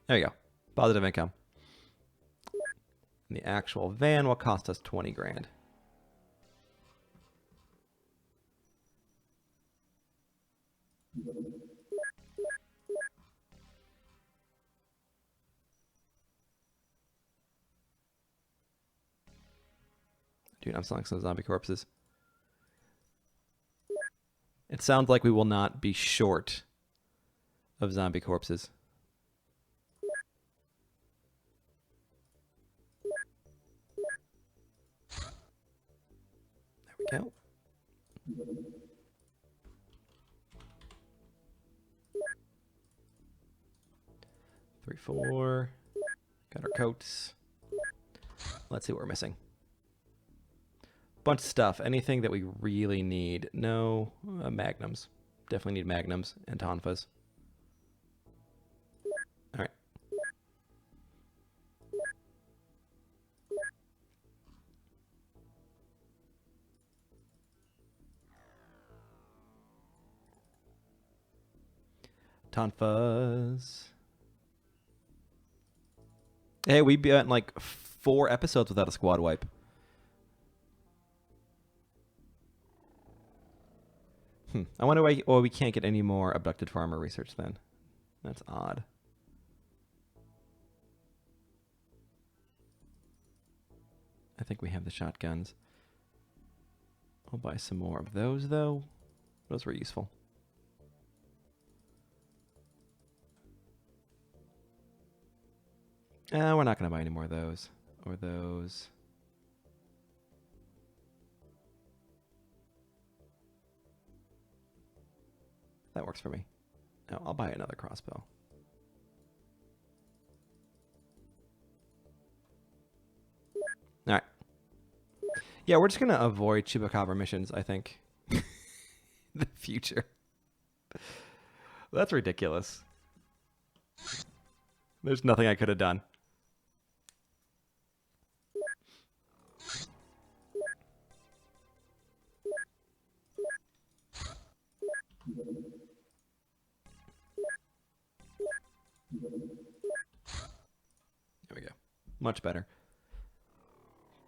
There you go. Positive income. And the actual van will cost us 20 grand. Dude, I'm selling some zombie corpses. It sounds like we will not be short of zombie corpses. There we go. Three, four. Got our coats. Let's see what we're missing. Bunch of stuff. Anything that we really need. No, magnums. Definitely need magnums and tonfas. All right. Tonfas. Hey, we've been like 4 episodes without a squad wipe. I wonder why we can't get any more abducted farmer research then. That's odd. I think we have the shotguns. I'll buy some more of those though. Those were useful. We're not going to buy any more of those. Or those. That works for me. No, I'll buy another crossbow. All right. Yeah, we're just going to avoid chupacabra missions, I think. In the future. That's ridiculous. There's nothing I could have done. There we go. Much better.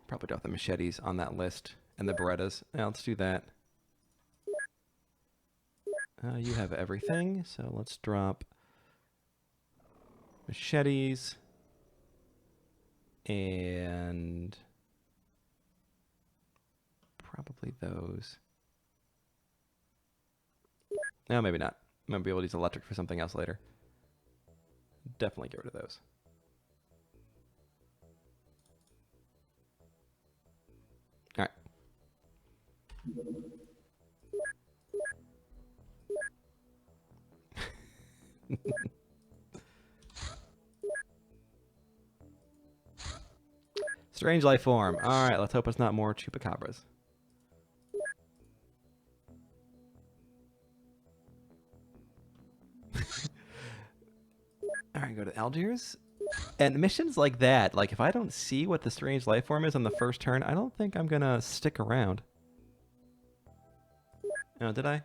Probably drop the machetes on that list and the Berettas. Yeah, let's do that. You have everything, so let's drop machetes and probably those. No, maybe not. Might be able to use electric for something else later. Definitely get rid of those. All right. Strange life form. All right, let's hope it's not more chupacabras. All right, go to Algiers. And missions like that, like if I don't see what the strange life form is on the first turn, I don't think I'm gonna stick around. Oh, did I?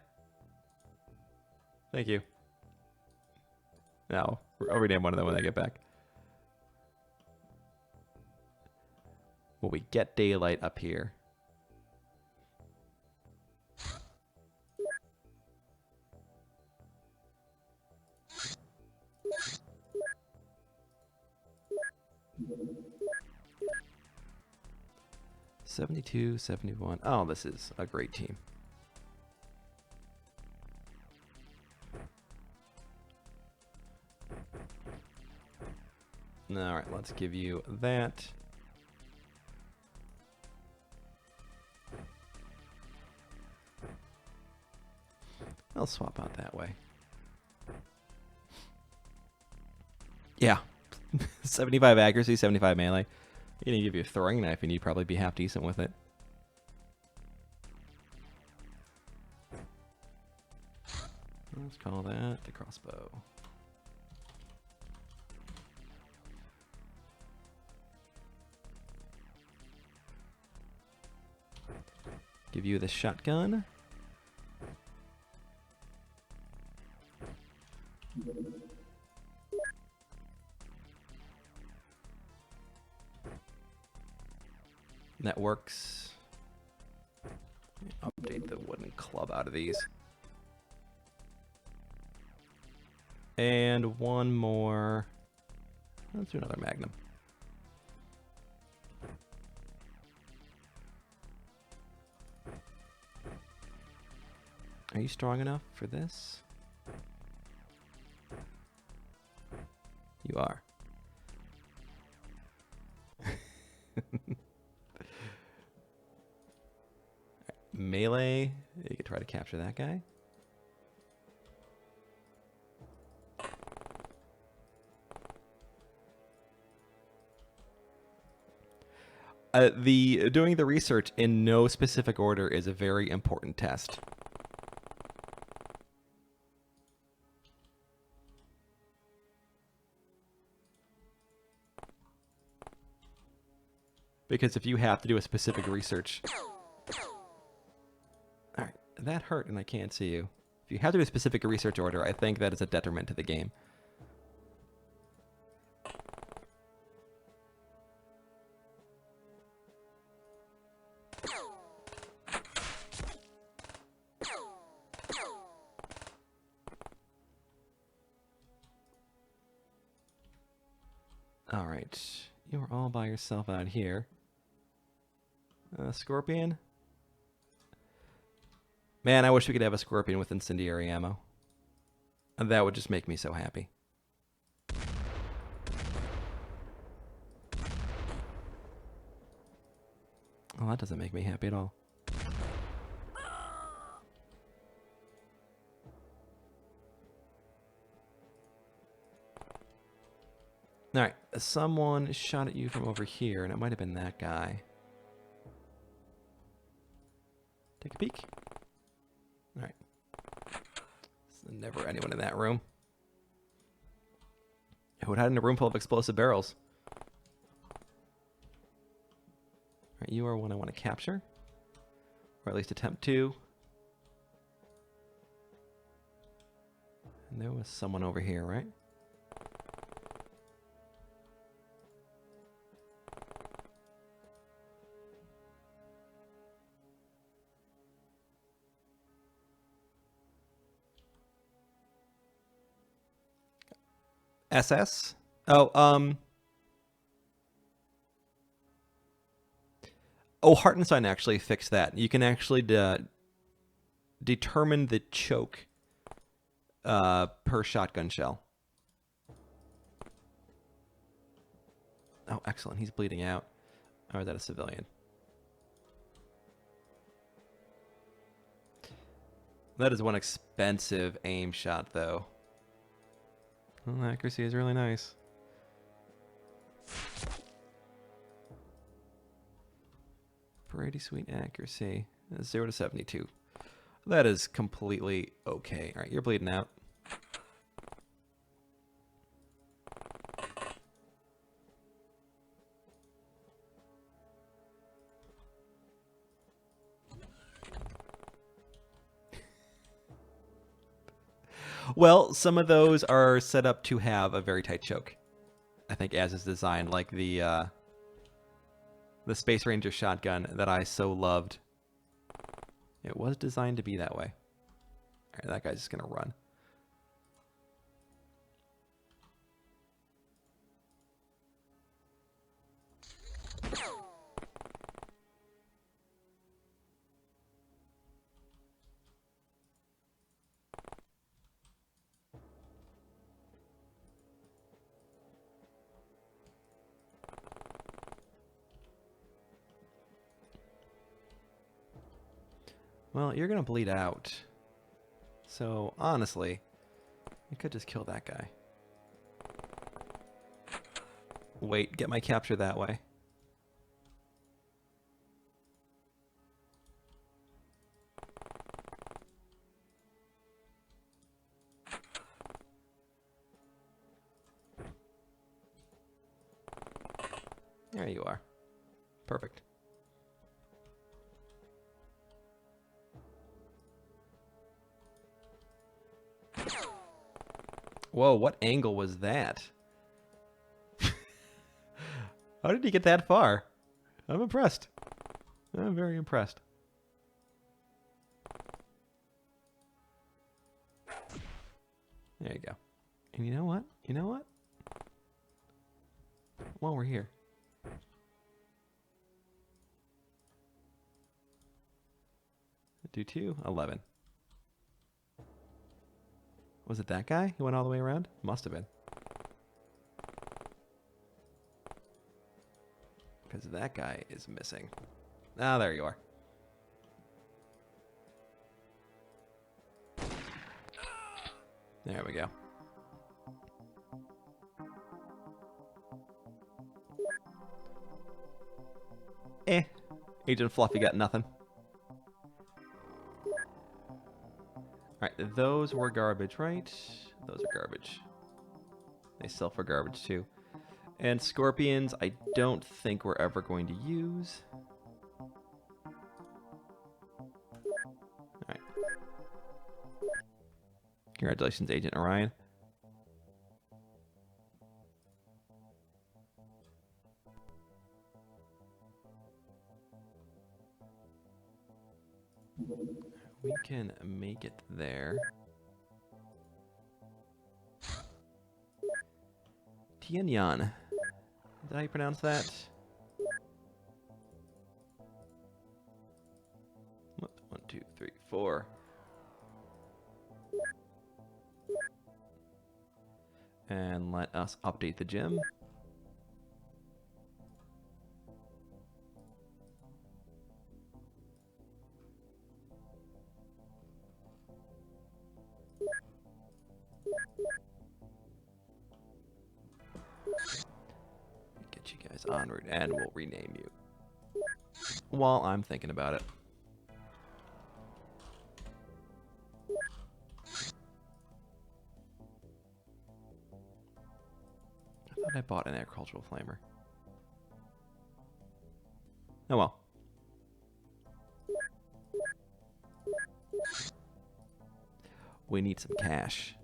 Thank you. No, I'll rename one of them when I get back. Well, we get daylight up here. $72, $71. Oh, this is a great team. All right, let's give you that. I'll swap out that way. Yeah. 75 accuracy, 75 melee. You're gonna give you a throwing knife and you'd probably be half decent with it. Let's call that the crossbow. Give you the shotgun. That works. Update the wooden club out of these. And one more. Let's do another magnum. Are you strong enough for this? You are. Melee, you can try to capture that guy. Doing the research in no specific order is a very important test. Because if you have to do a specific research... Alright, that hurt and I can't see you. If you have to do a specific research order, I think that is a detriment to the game. Alright, you're all by yourself out here. Scorpion? Man, I wish we could have a scorpion with incendiary ammo. That would just make me so happy. Well, that doesn't make me happy at all. Alright, someone shot at you from over here, and it might have been that guy. Take a peek. Alright. There's never anyone in that room. Who would hide in a room full of explosive barrels? Alright, you are one I want to capture. Or at least attempt to. And there was someone over here, right? SS? Oh, Hartenstein actually fixed that. You can actually determine the choke per shotgun shell. Oh, excellent. He's bleeding out. Or is that a civilian? That is one expensive aim shot, though. Well, accuracy is really nice. Pretty sweet accuracy. 0 to 72. That is completely okay. All right, you're bleeding out. Well, some of those are set up to have a very tight choke. I think as is designed, like the Space Ranger shotgun that I so loved. It was designed to be that way. All right, that guy's just going to run. Well, you're going to bleed out. So, honestly, I could just kill that guy. Wait, get my capture that way. There you are. Perfect. Whoa, what angle was that? How did he get that far? I'm impressed. I'm very impressed. There you go. And you know what? You know what? While we're here. Do 2, 11. Was it that guy who went all the way around? Must have been. Because that guy is missing. Ah, there you are. There we go. Agent Fluffy got nothing. Alright, those were garbage, right? Those are garbage. They sell for garbage, too. And scorpions, I don't think we're ever going to use. Alright. Congratulations, Agent Orion. We can make it there. Tianyan. Is that how you pronounce that? 1, 2, 3, 4. And let us update the gym. Press onward, and we'll rename you. While I'm thinking about it. I thought I bought an agricultural flamer. Oh well. We need some cash.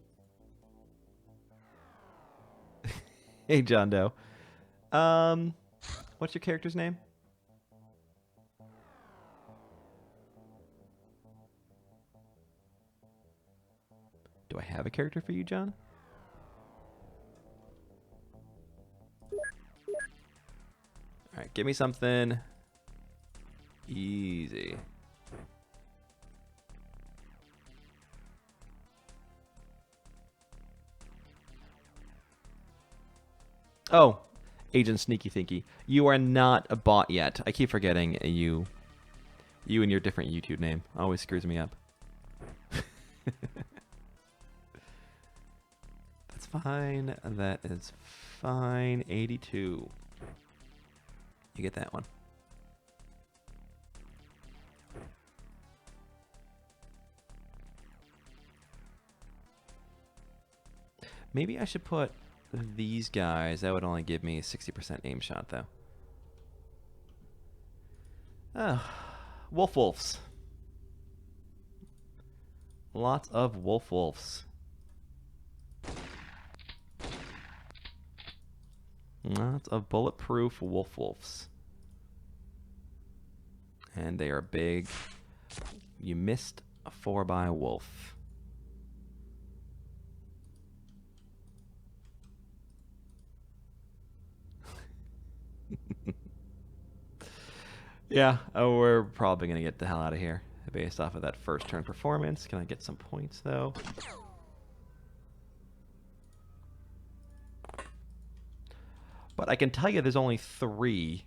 Hey, John Doe. What's your character's name? Do I have a character for you, John? Alright, give me something easy. Oh, Agent Sneaky Thinky. You are not a bot yet. I keep forgetting you and your different YouTube name. Always screws me up. That's fine. That is fine. 82. You get that one. Maybe I should put these guys. That would only give me a 60% aim shot, though. Oh, wolves. Lots of wolves. Lots of bulletproof wolves. And they are big. You missed a 4x wolf. Yeah, we're probably going to get the hell out of here based off of that first turn performance. Can I get some points, though? But I can tell you there's only 3.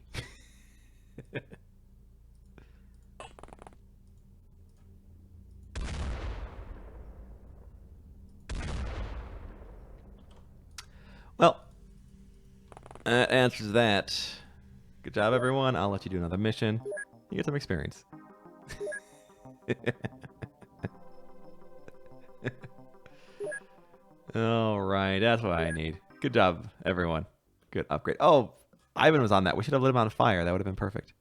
Well, that answers that. Good job, everyone. I'll let you do another mission. You get some experience. All right, that's what I need. Good job, everyone. Good upgrade. Oh, Ivan was on that. We should have lit him on fire. That would have been perfect.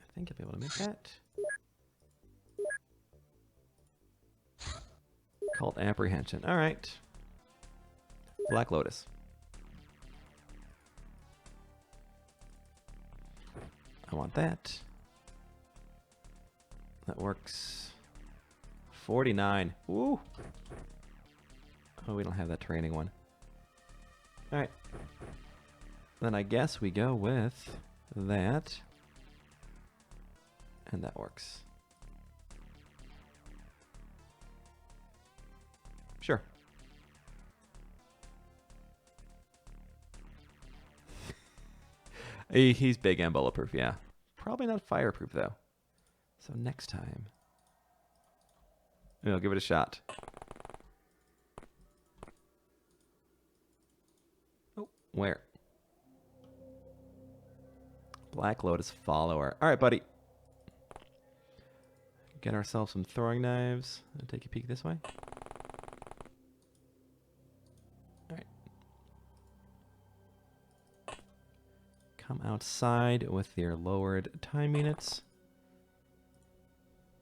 I think I'll be able to make that. Called apprehension. All right. Black Lotus. I want that. That works. 49. Woo! Oh, we don't have that training one. All right. Then I guess we go with that. And that works. Sure. He's big and bulletproof, yeah. Probably not fireproof, though. So next time, we'll give it a shot. Oh, where? Black Lotus follower. All right, buddy. Get ourselves some throwing knives and take a peek this way. All right. Come outside with your lowered time units.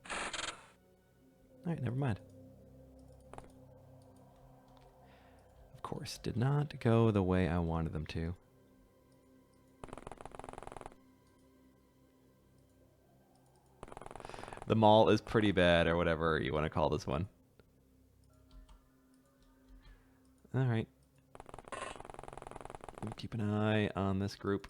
All right, never mind. Of course, did not go the way I wanted them to. The mall is pretty bad, or whatever you want to call this one. All right. Keep an eye on this group.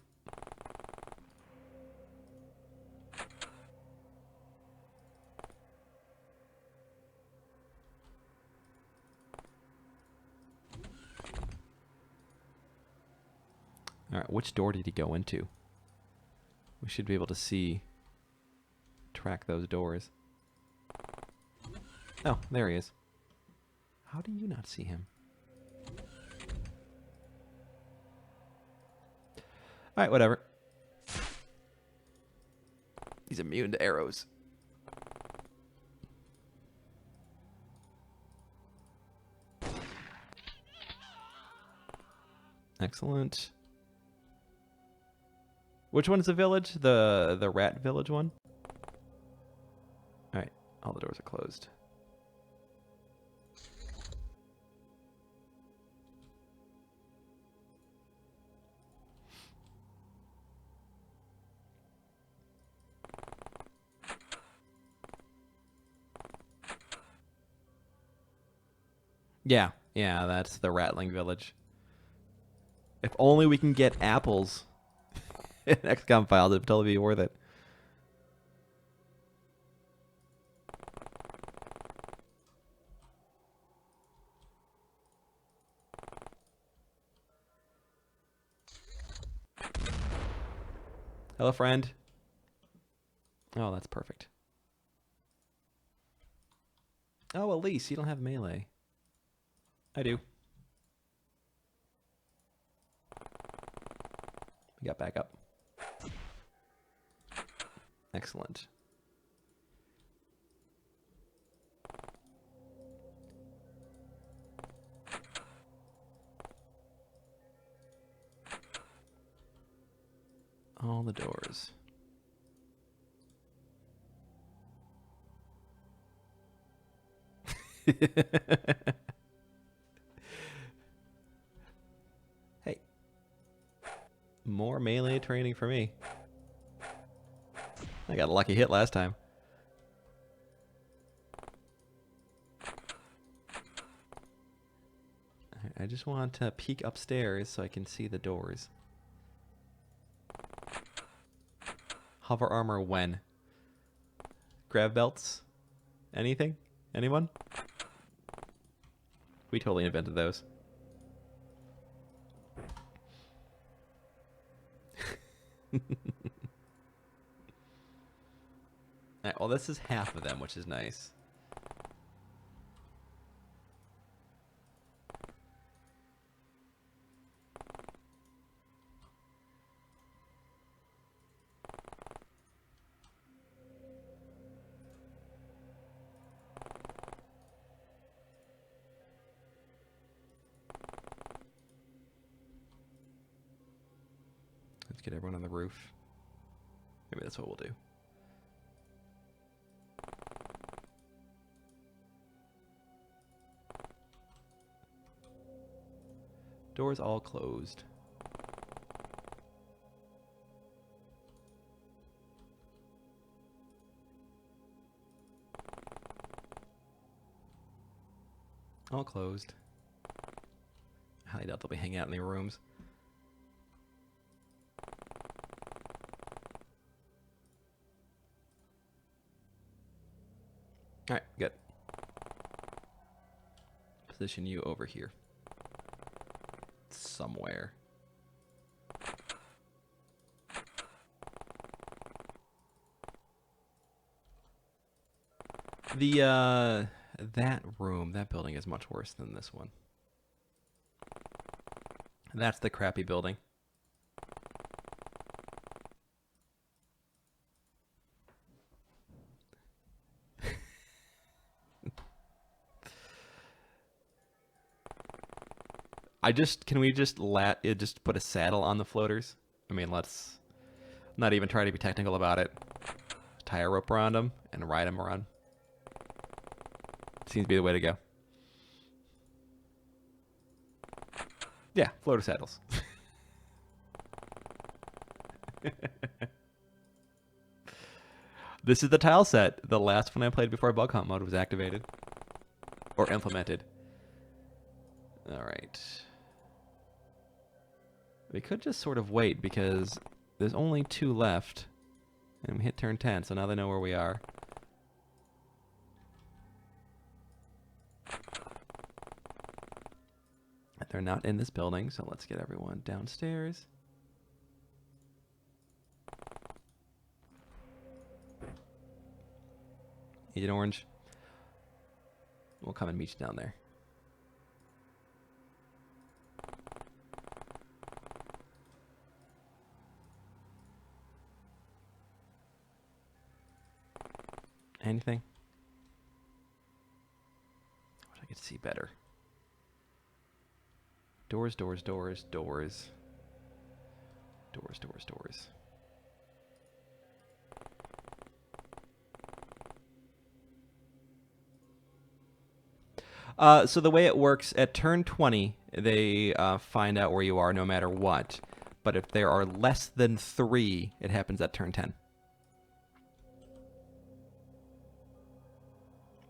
Alright, which door did he go into? We should be able to track those doors. Oh, there he is. How do you not see him? Alright, whatever. He's immune to arrows. Excellent. Which one is the village? The rat village one? Alright, all the doors are closed. Yeah, that's the Ratling Village. If only we can get apples in XCOM files, it'd totally be worth it. Hello, friend. Oh, that's perfect. Oh, Elise, you don't have melee. I do. We got back up. Excellent. All the doors. Hey. More melee training for me. I got a lucky hit last time. I just want to peek upstairs so I can see the doors. Hover armor when? Grav belts? Anything? Anyone? We totally invented those. Alright, well, this is half of them, which is nice. Let's get everyone on the roof. Maybe that's what we'll do. Doors all closed. All closed. I highly doubt they'll be hanging out in their rooms. Alright, good. Position you over here. Somewhere. That room, that building is much worse than this one. That's the crappy building. Can we just put a saddle on the floaters? I mean, let's not even try to be technical about it. Tie a rope around them and ride them around. Seems to be the way to go. Yeah, floater saddles. This is the tile set. The last one I played before bug hunt mode was activated. Or implemented. Alright. We could just sort of wait because there's only 2 left. And we hit turn 10, so now they know where we are. They're not in this building, so let's get everyone downstairs. Agent Orange. We'll come and meet you down there. Anything? I wish I could see better. Doors, doors, doors, doors. Doors, doors, doors. So the way it works, at turn 20, they find out where you are no matter what. But if there are less than 3, it happens at turn 10.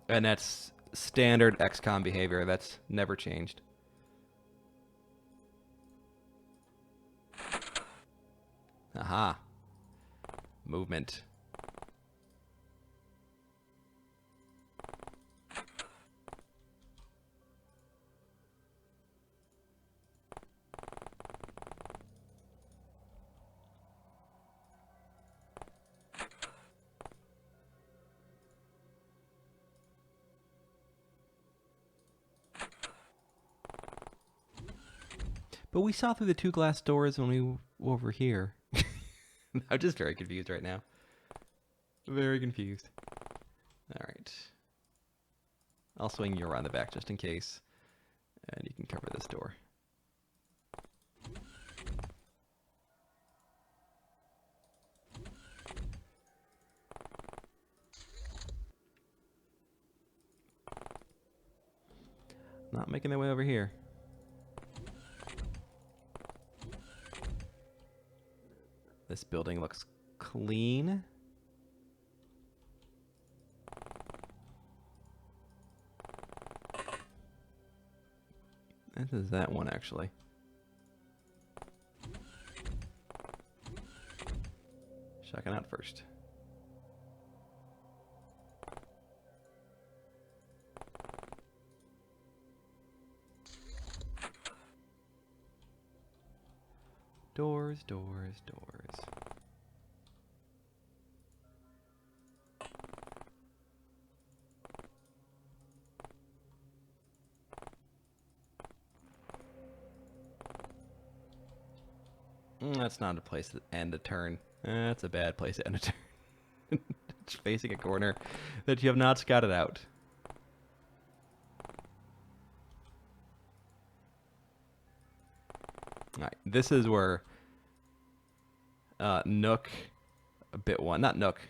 And that's standard XCOM behavior. That's never changed. Aha. Movement. But we saw through the 2 glass doors when we were over here. I'm just very confused right now. Very confused. All right. I'll swing you around the back just in case. And you can cover this door. Not making their way over here. This building looks clean. This is that one, actually. Checking out first. Doors, doors, doors. That's not a place to end a turn. That's a bad place to end a turn. It's facing a corner that you have not scouted out. Alright, this is where Nook bit one. Not Nook.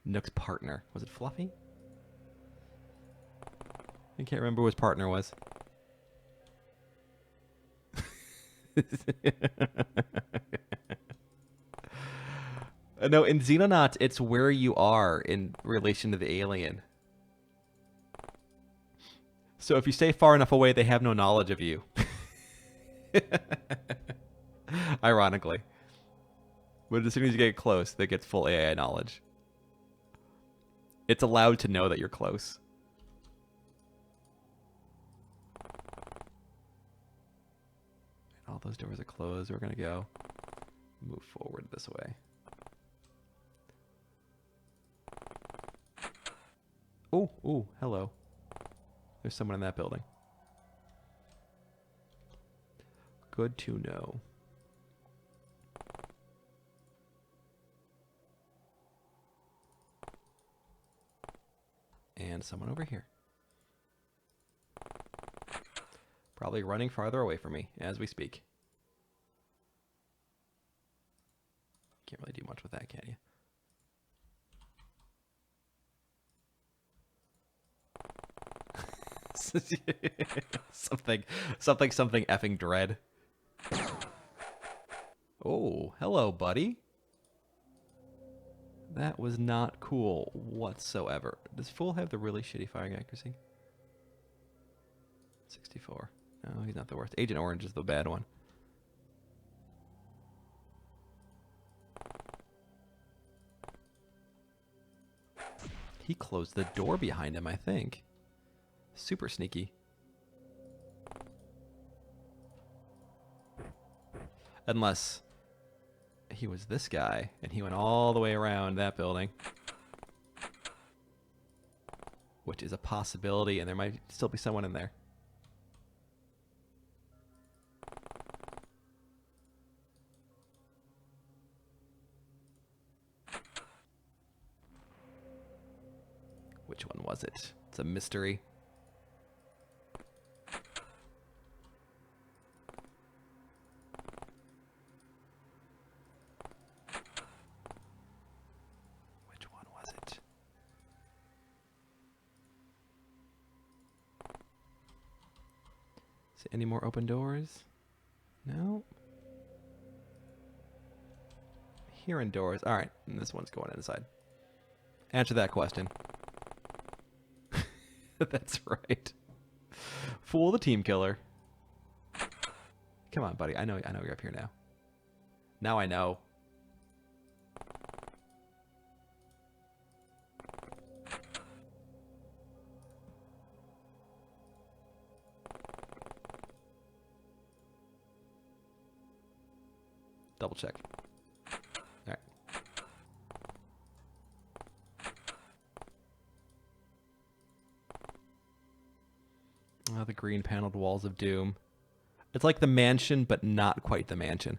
Nook's partner. Was it Fluffy? I can't remember who his partner was. No, in Xenonauts, it's where you are in relation to the alien. So if you stay far enough away, they have no knowledge of you. Ironically. But as soon as you get close, they get full AI knowledge. It's allowed to know that you're close. All those doors are closed. We're going to go move forward this way. Oh, ooh, hello. There's someone in that building. Good to know. And someone over here. Probably running farther away from me as we speak. Can't really do much with that, can you? something effing dread. Oh, hello, buddy. That was not cool whatsoever. Does Fool have the really shitty firing accuracy? 64. No, he's not the worst. Agent Orange is the bad one. He closed the door behind him, I think. Super sneaky. Unless he was this guy, and he went all the way around that building. which is a possibility, and there might still be someone in there. Which one was it? It's a mystery. Which one was it? Is there any more open doors? No. Hearing doors. All right, and this one's going inside. Answer that question. That's right. Fool the team killer. Come on, buddy. I know you're up here now. Now I know. Double check. All right. Oh, the green paneled walls of doom. It's like the mansion, but not quite the mansion.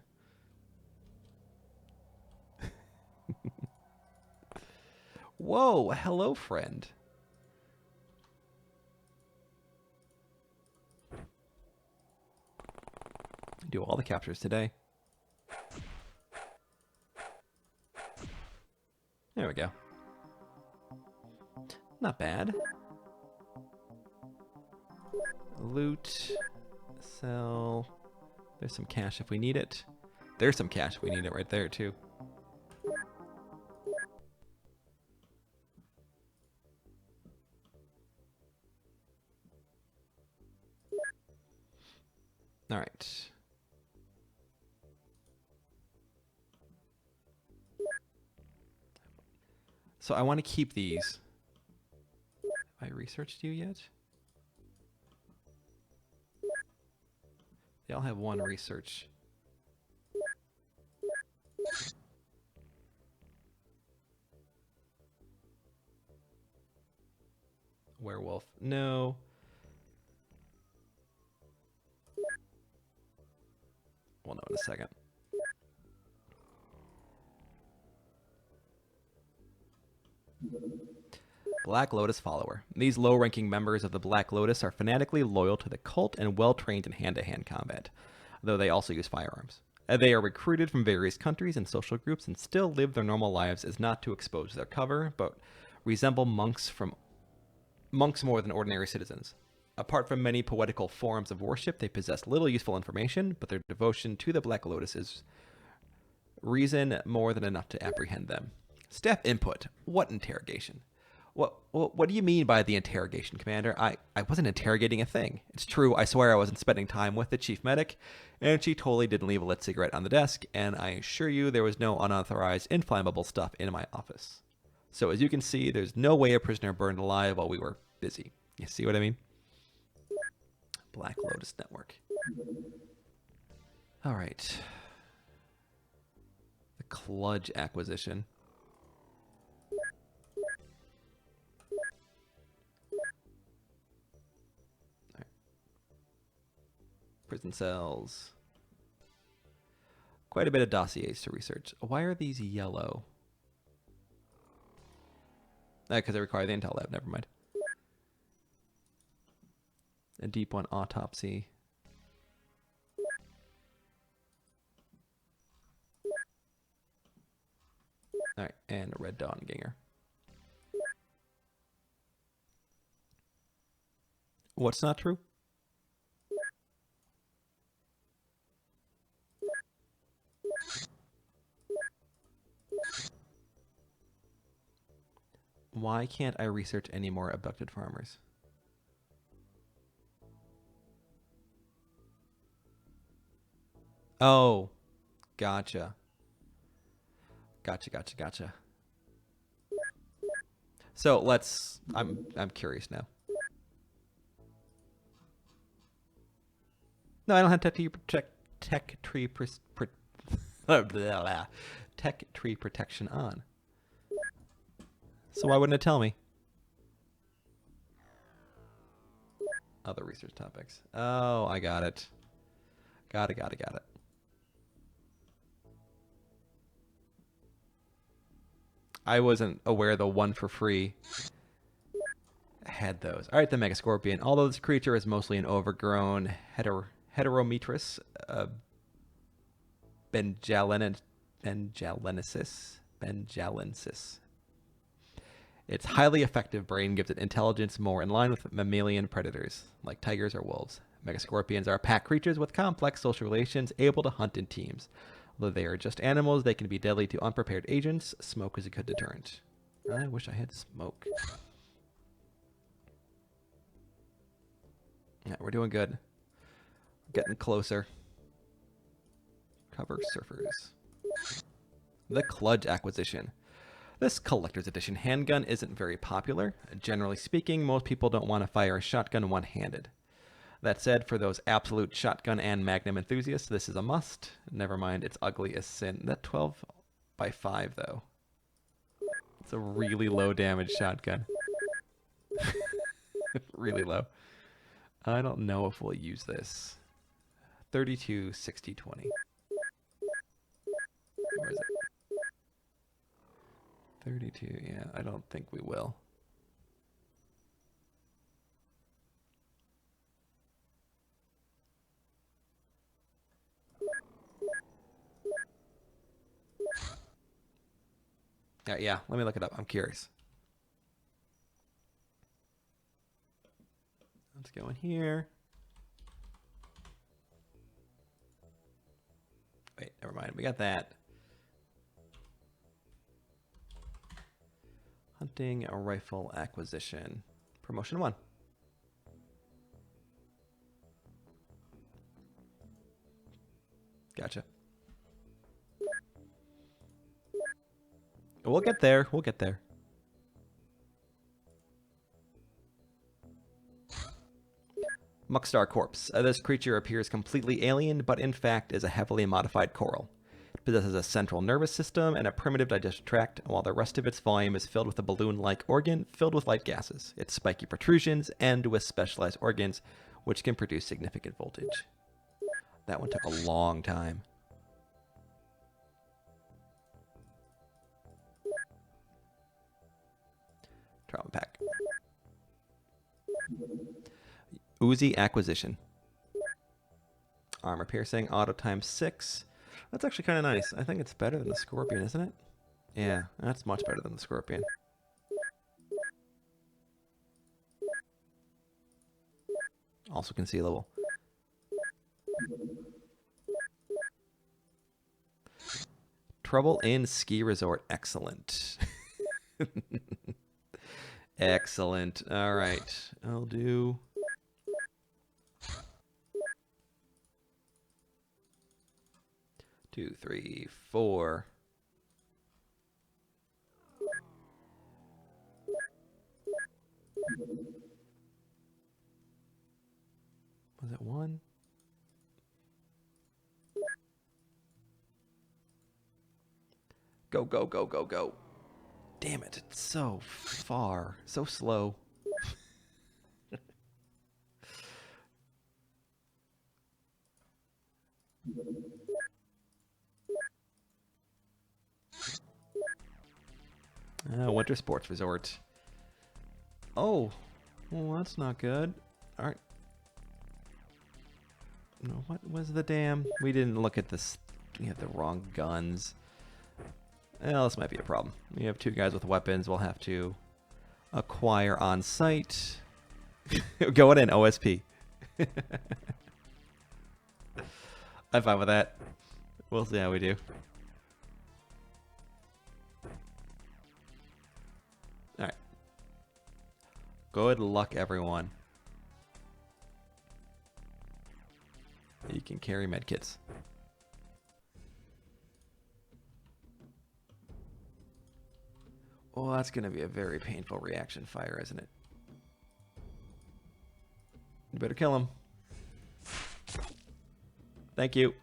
Whoa, hello, friend. Do all the captures today. There we go. Not bad. Loot. Sell. There's some cash if we need it. There's some cash if we need it right there, too. All right. So I want to keep these. Have I researched you yet? They all have one research. Werewolf. No. We'll know in a second. Black Lotus follower. These low-ranking members of the Black Lotus are fanatically loyal to the cult and well-trained in hand-to-hand combat, though they also use firearms. They are recruited from various countries and social groups and still live their normal lives as not to expose their cover, but resemble monks more than ordinary citizens. Apart from many poetical forms of worship, they possess little useful information, but their devotion to the Black Lotus is reason more than enough to apprehend them. Staff input. What interrogation? What do you mean by the interrogation, Commander? I wasn't interrogating a thing. It's true, I swear I wasn't spending time with the chief medic, and she totally didn't leave a lit cigarette on the desk, and I assure you there was no unauthorized inflammable stuff in my office. So as you can see, there's no way a prisoner burned alive while we were busy. You see what I mean? Black Lotus Network. All right. The Kludge acquisition. Prison cells. Quite a bit of dossiers to research. Why are these yellow? Because they require the Intel lab. Never mind. A deep one autopsy. All right, and a Red Dawn Ganger. What's not true? Why can't I research any more abducted farmers? Oh, gotcha. Gotcha. So let's. I'm curious now. No, I don't have tech tree tech tree protection on. So why wouldn't it tell me? Other research topics. Oh, I got it. Got it. I wasn't aware the one for free had those. All right, the Mega Scorpion. Although this creature is mostly an overgrown heterometrous benjalensis. Its highly effective brain gives it intelligence more in line with mammalian predators, like tigers or wolves. Megascorpions are pack creatures with complex social relations, able to hunt in teams. Although they are just animals, they can be deadly to unprepared agents. Smoke is a good deterrent. I wish I had smoke. Yeah, we're doing good. Getting closer. Cover surfers. The Kludge acquisition. This collector's edition handgun isn't very popular. Generally speaking, most people don't want to fire a shotgun one-handed. That said, for those absolute shotgun and magnum enthusiasts, this is a must. Never mind, it's ugly as sin. That 12 by 5, though. It's a really low damage shotgun. Really low. I don't know if we'll use this. 32, 60, 20. Where is it? 32, yeah, I don't think we will. Yeah, let me look it up. I'm curious. Let's go in here. Wait, never mind. We got that. Hunting a rifle acquisition. Promotion 1. Gotcha. We'll get there. We'll get there. Muckstar Corpse. This creature appears completely alien, but in fact is a heavily modified coral. It possesses a central nervous system and a primitive digestive tract, while the rest of its volume is filled with a balloon-like organ filled with light gases. Its spiky protrusions end with specialized organs, which can produce significant voltage. That one took a long time. Trauma pack. Uzi acquisition. Armor piercing, auto times 6. That's actually kind of nice. I think it's better than the Scorpion, isn't it? Yeah, that's much better than the Scorpion. Also concealable. Trouble in Ski Resort. Excellent. Excellent. All right. I'll do... Two, three, four. Was it 1? Go, go, go, go, go. Damn it, it's so far. So slow. Winter Sports Resort. Oh, well, that's not good. All right. No, what was the damn? We didn't look at this. We had the wrong guns. Well, this might be a problem. We have 2 guys with weapons. We'll have to acquire on site. Going in OSP. I'm fine with that. We'll see how we do. Alright. Good luck, everyone. You can carry medkits. Well, that's going to be a very painful reaction fire, isn't it? You better kill him. Thank you.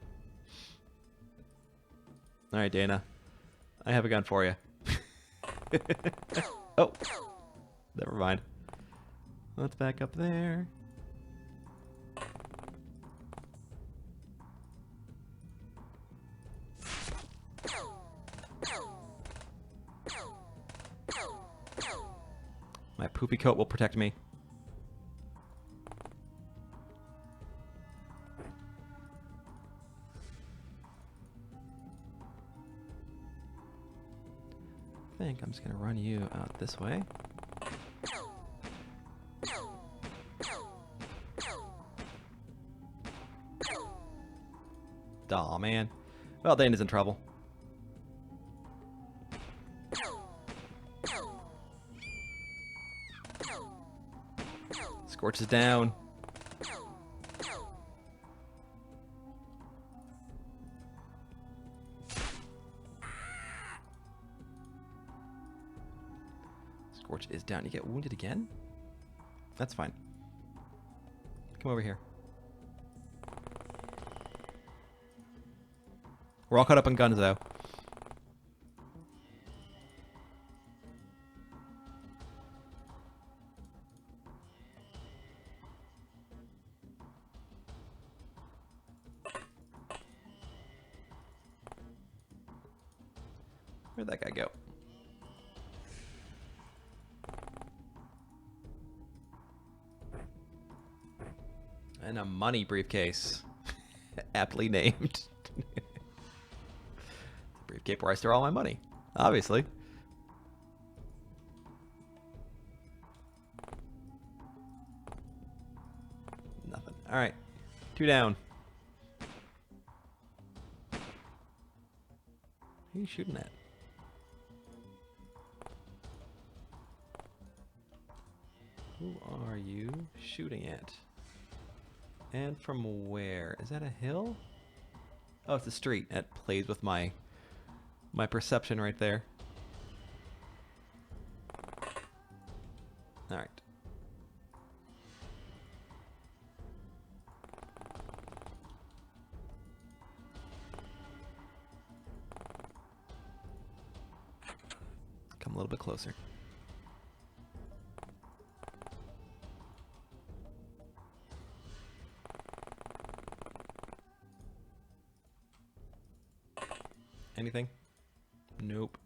All right, Dana. I have a gun for you. Oh. Never mind. Let's back up there. poopy coat will protect me. I think I'm just going to run you out this way. Aw, man. Well, Dana's in trouble. Scorch is down. Scorch is down. You get wounded again? That's fine. Come over here. We're all caught up on guns, though. Where'd that guy go? And a money briefcase. Aptly named. Briefcase where I store all my money. Obviously. Nothing. Alright. 2 down. Who are you shooting at? Who are you shooting at? And from where? Is that a hill? Oh, it's a street. That plays with my perception right there. All right. Come a little bit closer. Anything? Nope.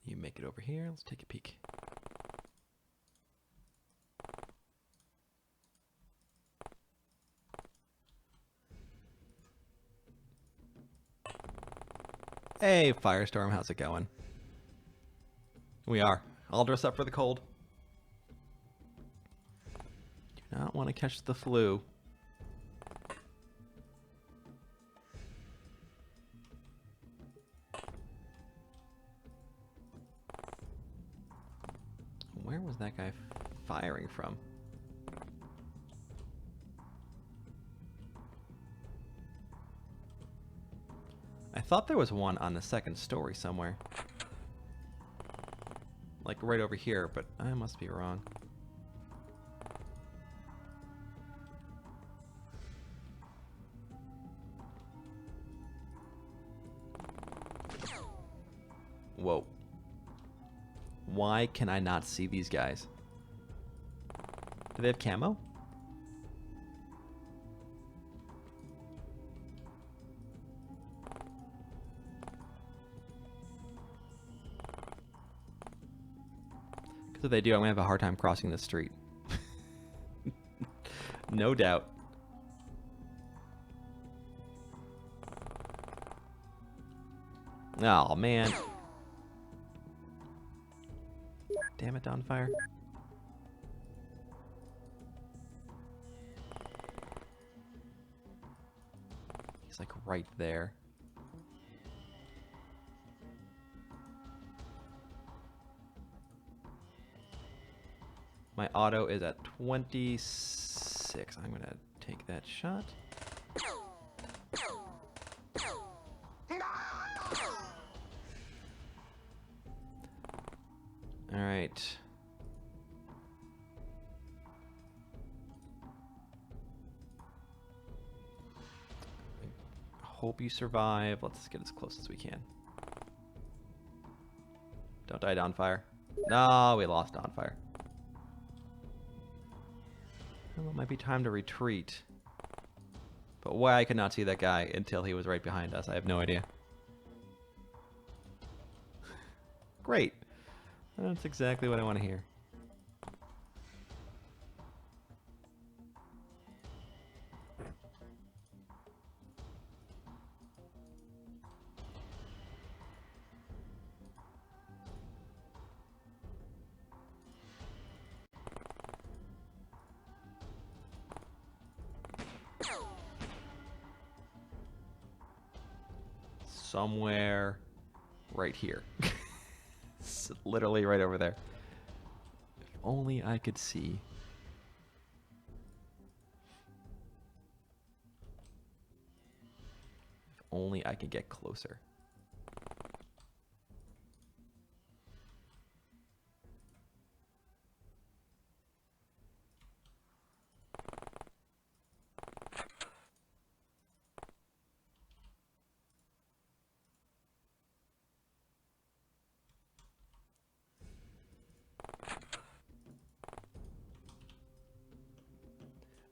You make it over here. Let's take a peek. Hey, Firestorm, how's it going? We are. All dressed up for the cold. Do not want to catch the flu. Where was that guy firing from? I thought there was one on the second story somewhere. Like right over here, but I must be wrong. Whoa. Why can I not see these guys? Do they have camo? Because if they do, I'm going to have a hard time crossing the street. No doubt. Oh, man. Damn it, Dawnfire. He's like right there. My auto is at 26. I'm gonna take that shot. All right. Hope you survive. Let's get as close as we can. Don't die, Dawnfire. No, we lost Dawnfire. Well, it might be time to retreat. But why I could not see that guy until he was right behind us, I have no idea. Great. That's exactly what I want to hear. Somewhere right here. It's literally right over there. If only I could see. If only I could get closer.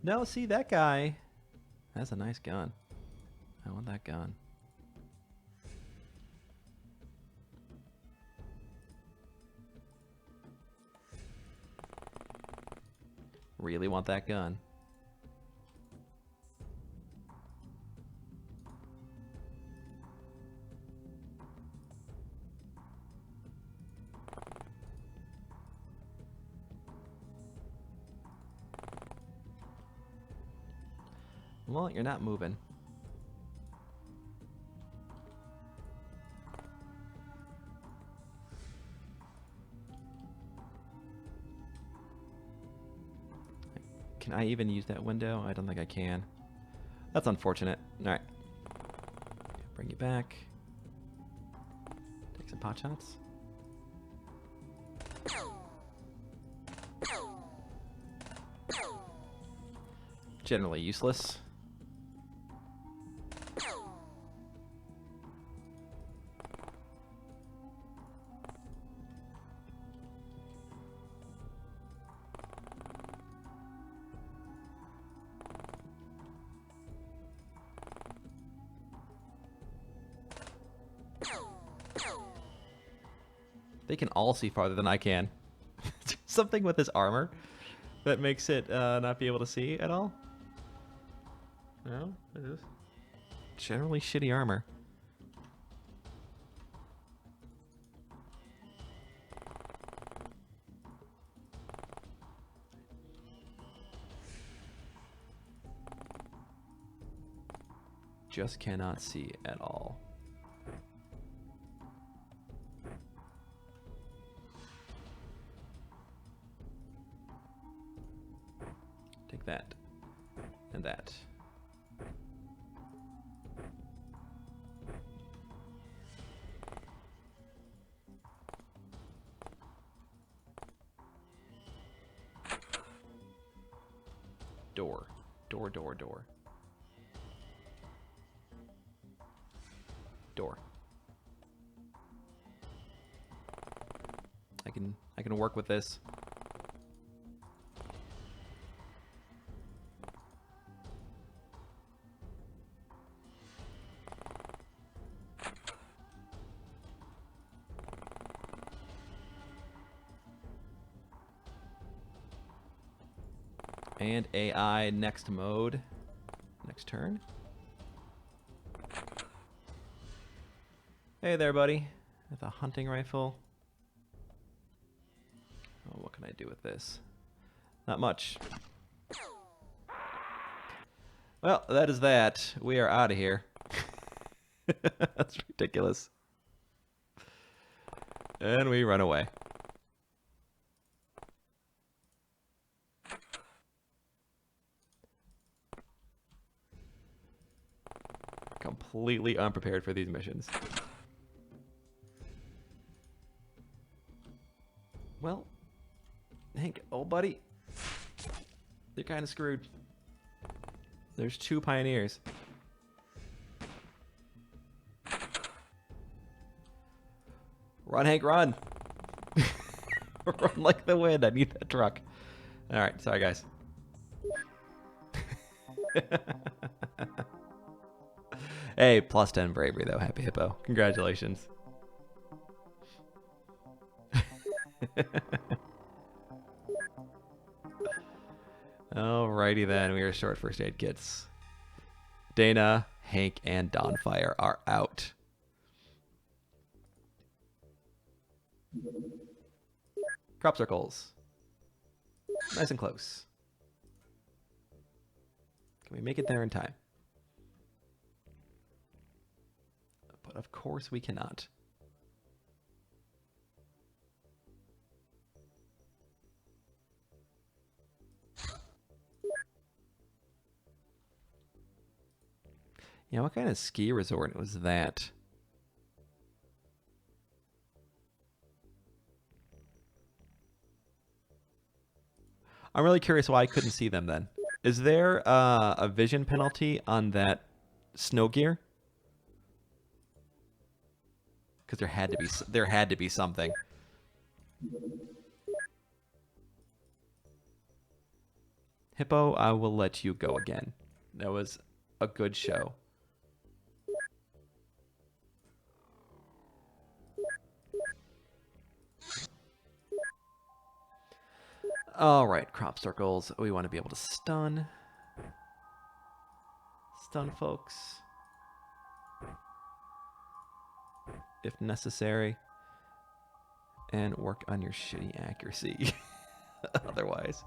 No, see, that guy has a nice gun. I want that gun. Really want that gun. Well, you're not moving. Can I even use that window? I don't think I can. That's unfortunate. Alright. Bring you back. Take some pot shots. Generally useless. They can all see farther than I can. Something with this armor that makes it not be able to see at all. No, it is generally shitty armor. Just cannot see at all. Take that. And that. Door. Door, door, door. Door. I can work with this. And AI next mode. Next turn. Hey there, buddy. With a hunting rifle. Oh, what can I do with this? Not much. Well, that is that. We are out of here. That's ridiculous. And we run away. Completely unprepared for these missions. Well, Hank, old buddy, you're kind of screwed. There's 2 pioneers. Run, Hank, run. Run like the wind. I need that truck. All right, sorry, guys. Hey, plus 10 bravery though. Happy Hippo. Congratulations. Alrighty then. We are short first aid kits. Dana, Hank, and Donfire are out. Crop circles. Nice and close. Can we make it there in time? But of course we cannot. Yeah, what kind of ski resort was that? I'm really curious why I couldn't see them then. Is there a vision penalty on that snow gear? Because there had to be something. Hippo, I will let you go again. That was a good show. All right, crop circles. We want to be able to stun folks if necessary, and work on your shitty accuracy otherwise.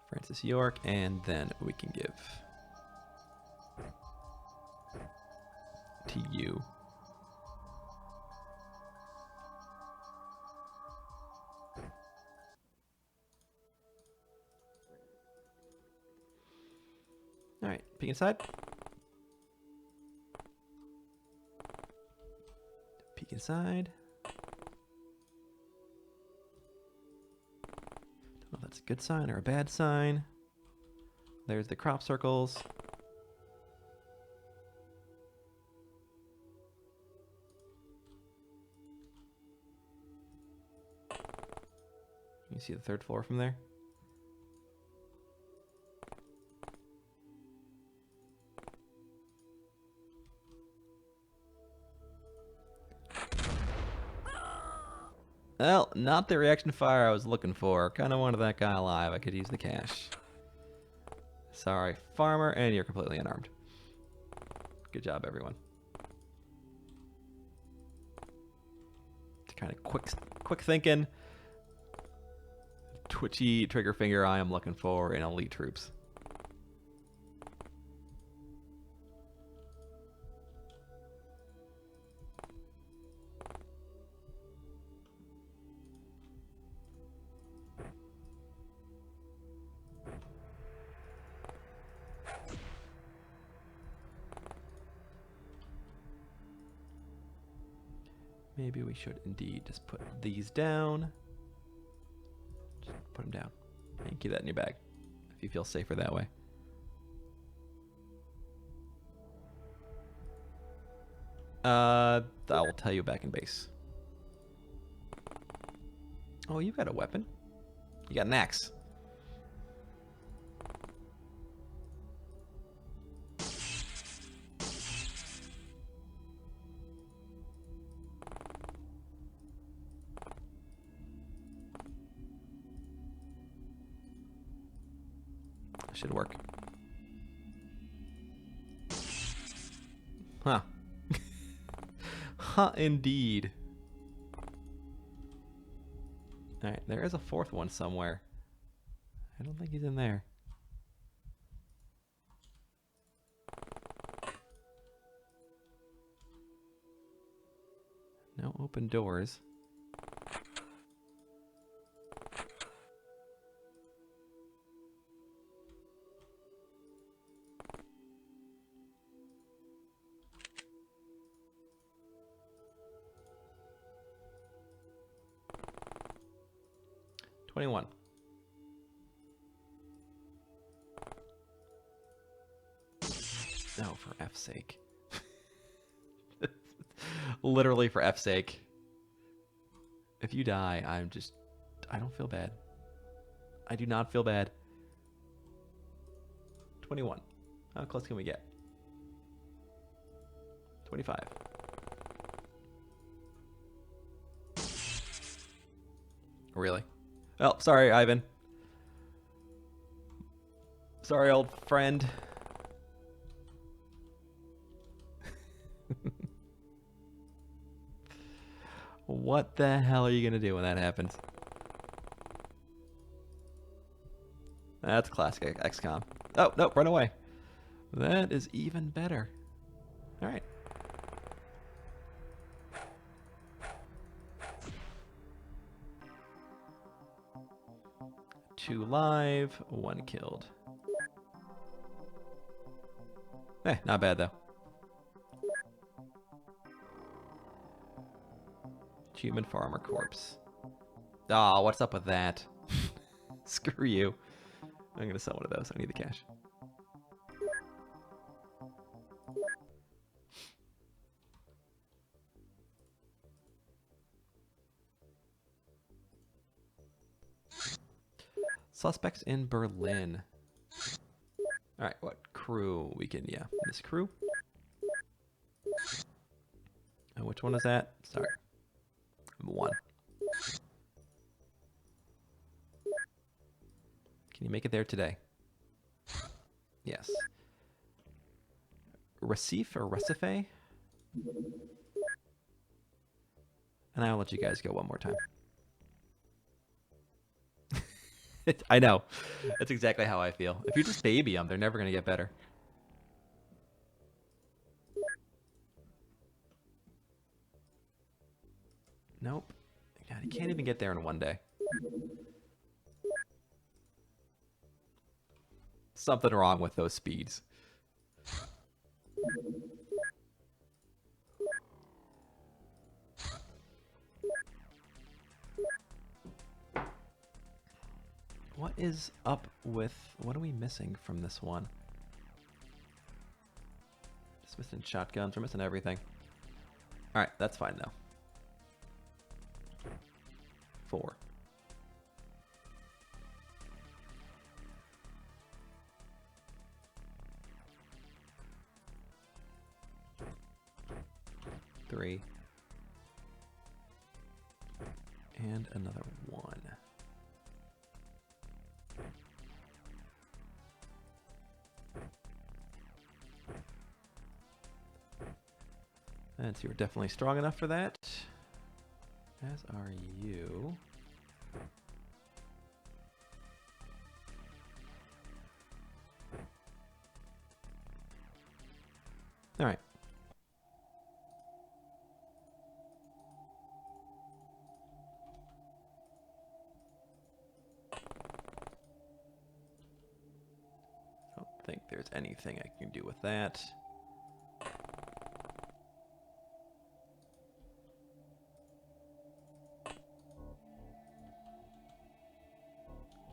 Francis York, and then we can give to you. All right, peek inside. Peek inside. Don't know if that's a good sign or a bad sign. There's the crop circles. You see the third floor from there? Well, not the reaction fire I was looking for. Kind of wanted that guy alive. I could use the cash. Sorry, farmer, and you're completely unarmed. Good job, everyone. Kind of quick thinking. Twitchy trigger finger I am looking for in elite troops. Maybe we should indeed just put these down. Just put them down. And keep that in your bag if you feel safer that way. I will tell you back in base. Oh, you got a weapon. You got an axe. Should work. Huh. Huh, indeed. Alright, there is a fourth one somewhere. I don't think he's in there. No open doors. $21. No, for F's sake. Literally for F's sake. If you die, I don't feel bad. I do not feel bad. 21. How close can we get? 25. Really? Oh, sorry, Ivan. Sorry, old friend. What the hell are you gonna do when that happens? That's classic XCOM. Oh, no, run away. That is even better. All right. Two live, one killed. Eh, not bad though. Human farmer corpse. Ah, what's up with that? Screw you. I'm gonna sell one of those. I need the cash. Suspects in Berlin. All right, what crew we can? Yeah, this crew. And which one is that? Sorry, 1. Can you make it there today? Yes. Recife or Recife? And I'll let you guys go one more time. I know. That's exactly how I feel. If you just baby them, they're never going to get better. Nope. God, he can't even get there in one day. Something wrong with those speeds. What is up with... What are we missing from this one? Just missing shotguns. We're missing everything. Alright, that's fine though. 4. Three. And another 1. And so you're definitely strong enough for that. As are you. All right. I don't think there's anything I can do with that.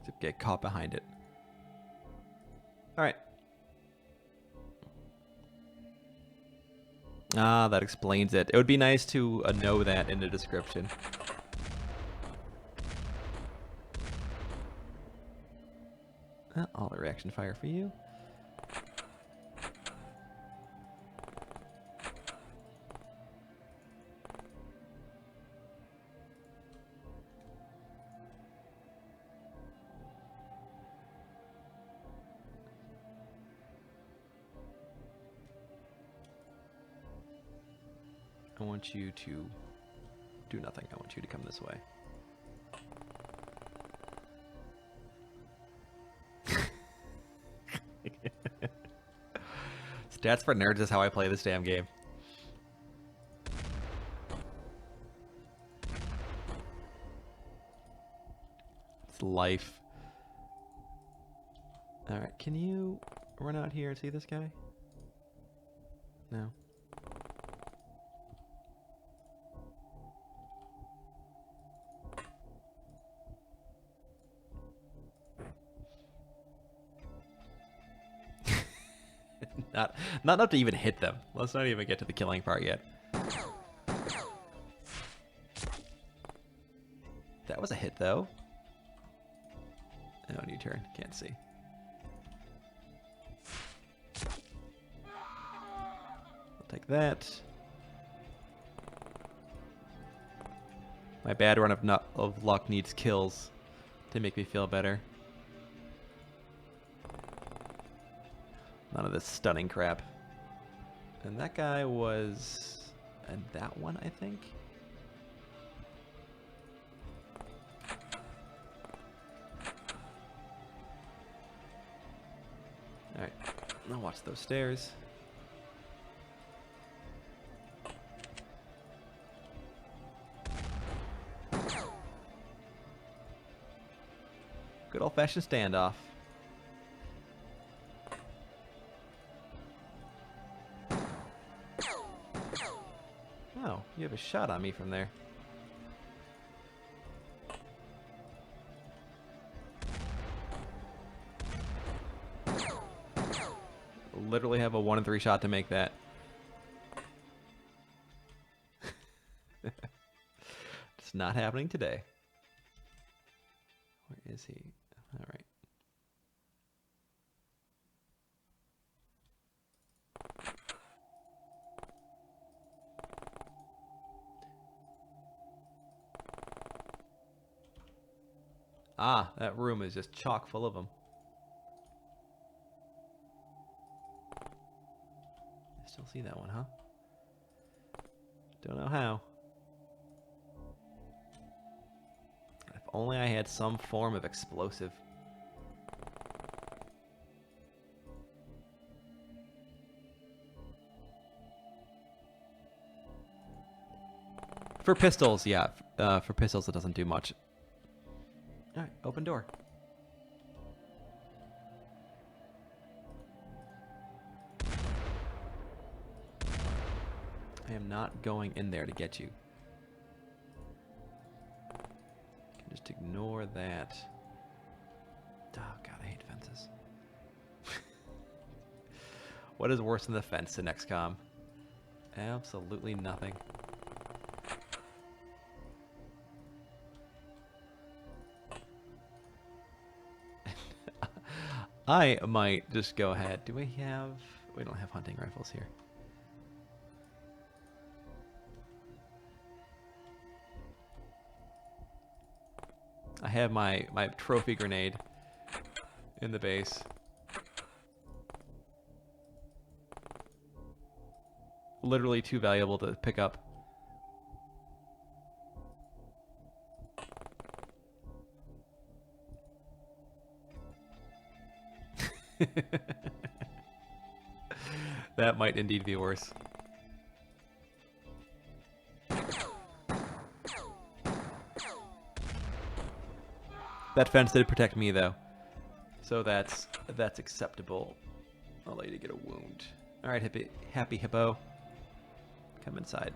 Except get caught behind it. All right. Ah, that explains it. It would be nice to know that in the description. All the reaction fire for you. I want you to do nothing. I want you to come this way. Stats for nerds is how I play this damn game. It's life. Alright, can you run out here and see this guy? No. Not enough to even hit them. Let's not even get to the killing part yet. That was a hit, though. Oh, new turn. Can't see. I'll take that. My bad run of luck needs kills to make me feel better. None of this stunning crap. And that guy was... And that one, I think? Alright. I'll watch those stairs. Good old-fashioned standoff. Oh, you have a shot on me from there. Literally have a 1 in 3 shot to make that. It's not happening today. Where is he? All right. Ah, that room is just chock full of them. I still see that one, huh? Don't know how. If only I had some form of explosive. For pistols, yeah. For pistols, it doesn't do much. All right, open door. I am not going in there to get you. I can just ignore that. Oh, God, I hate fences. What is worse than the fence in XCOM? Absolutely nothing. I might just go ahead. Do we have... We don't have hunting rifles here. I have my trophy grenade in the base. Literally too valuable to pick up. That might indeed be worse. That fence did protect me, though, so that's acceptable. I'll let you get a wound. All right, happy hippo, come inside.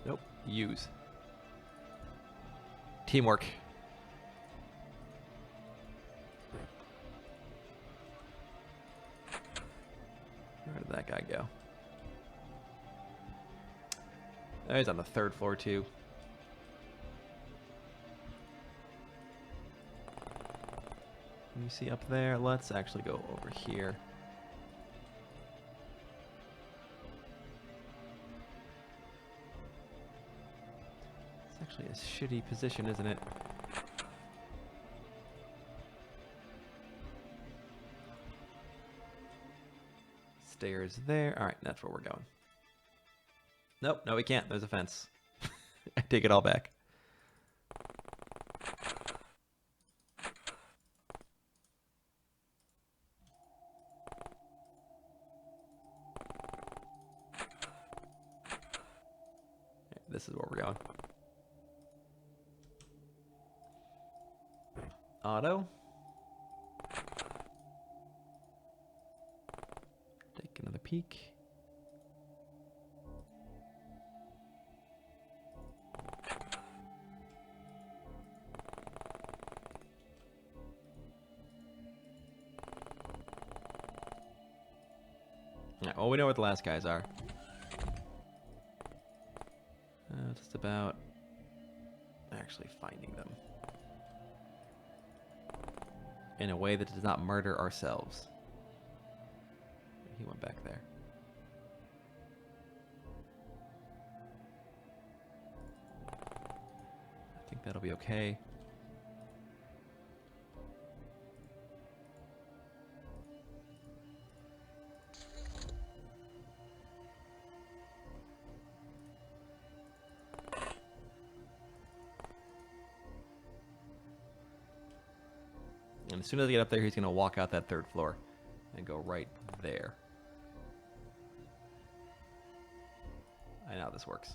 Nope. Use. Teamwork. Where did that guy go? Oh, he's on the 3rd floor too. Can you see up there? Let's actually go over here. It's actually a shitty position, isn't it? Stairs there. All right, that's where we're going. Nope, no, we can't. There's a fence. I take it all back. This is where we're going. Auto. Take another peek. Alright, well, we know what the last guys are. Just about actually finding them in a way that does not murder ourselves. He went back there. I think that'll be okay. And as soon as I get up there, he's going to walk out that third floor and go right there. I know how this works.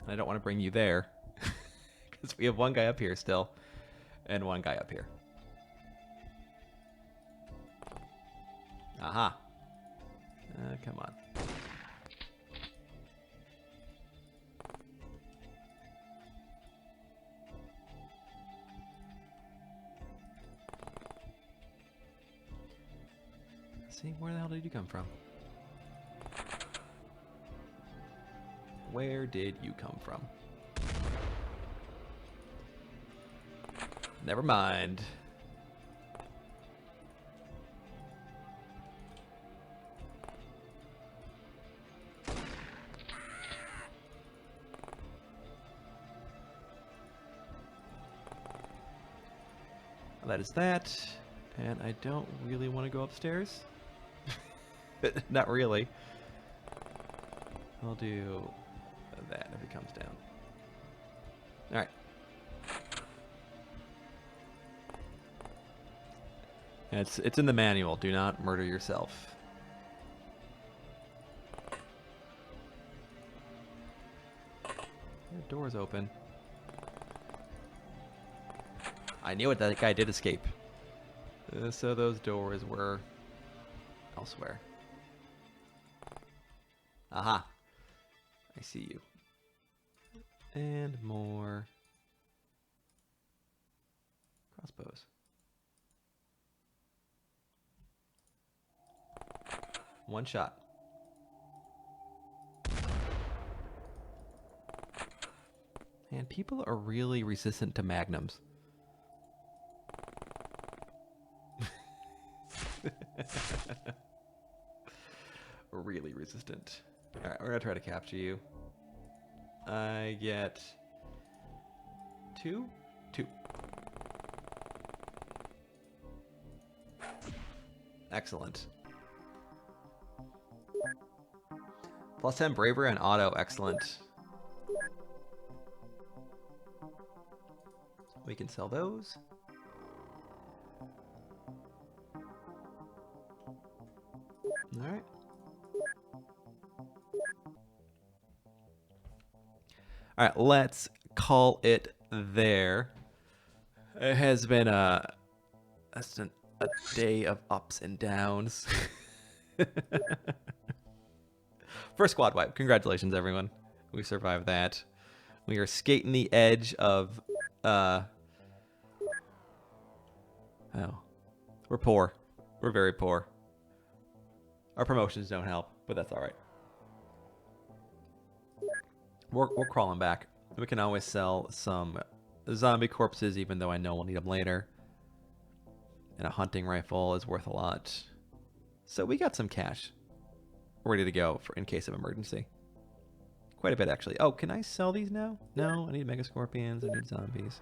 And I don't want to bring you there because we have one guy up here still and one guy up here. Aha. Come on. See, where the hell did you come from? Where did you come from? Never mind. That is that, and I don't really want to go upstairs. Not really. I'll do that if it comes down. Alright. It's in the manual. Do not murder yourself. The door's open. I knew it, that guy did escape. So those doors were elsewhere. Aha. I see you. And more crossbows. One shot. And people are really resistant to magnums. Really resistant. Alright, we're gonna try to capture you. I get 2? 2. Excellent. Plus 10 bravery and auto, excellent. We can sell those. Alright. Alright, let's call it there. It has been a day of ups and downs. First squad wipe. Congratulations, everyone. We survived that. We are skating the edge of... Oh. We're poor. We're very poor. Our promotions don't help, but that's alright. We're crawling back. We can always sell some zombie corpses, even though I know we'll need them later. And a hunting rifle is worth a lot. So we got some cash. We're ready to go for in case of emergency. Quite a bit, actually. Oh, can I sell these now? No, I need mega scorpions. I need zombies.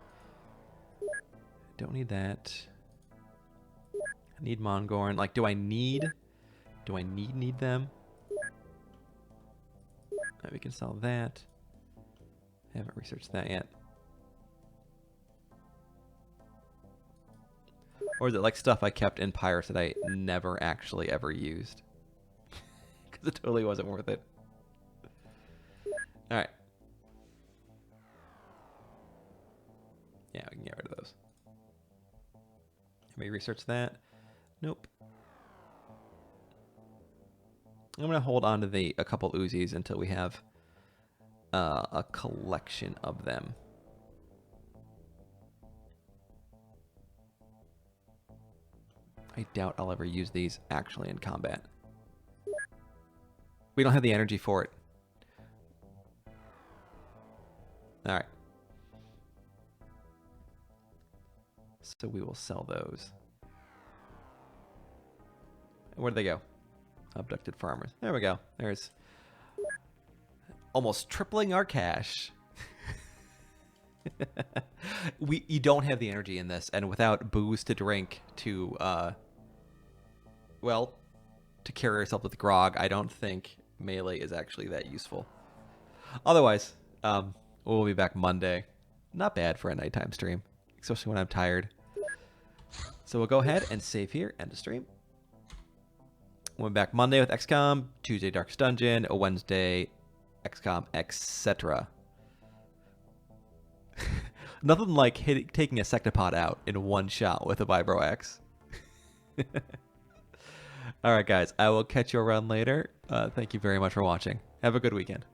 Don't need that. I need Mongorn. Like, do I need them? Right, we can sell that. I haven't researched that yet. Or is it like stuff I kept in Pirates that I never actually ever used? Because it totally wasn't worth it. Alright. Yeah, we can get rid of those. Have we researched that? Nope. I'm gonna hold on to a couple Uzis until we have a collection of them. I doubt I'll ever use these actually in combat. We don't have the energy for it. All right. So we will sell those. Where'd they go? Abducted farmers. There we go. There's almost tripling our cash. You don't have the energy in this, and without booze to drink to well, to carry yourself with grog, I don't think melee is actually that useful. Otherwise, we'll be back Monday. Not bad for a nighttime stream, especially when I'm tired. So we'll go ahead and save here, end the stream. We'll be back Monday with XCOM, Tuesday Darkest Dungeon, a Wednesday XCOM, etc. Nothing like taking a Sectopod out in one shot with a Vibro X. All right, guys. I will catch you around later. Thank you very much for watching. Have a good weekend.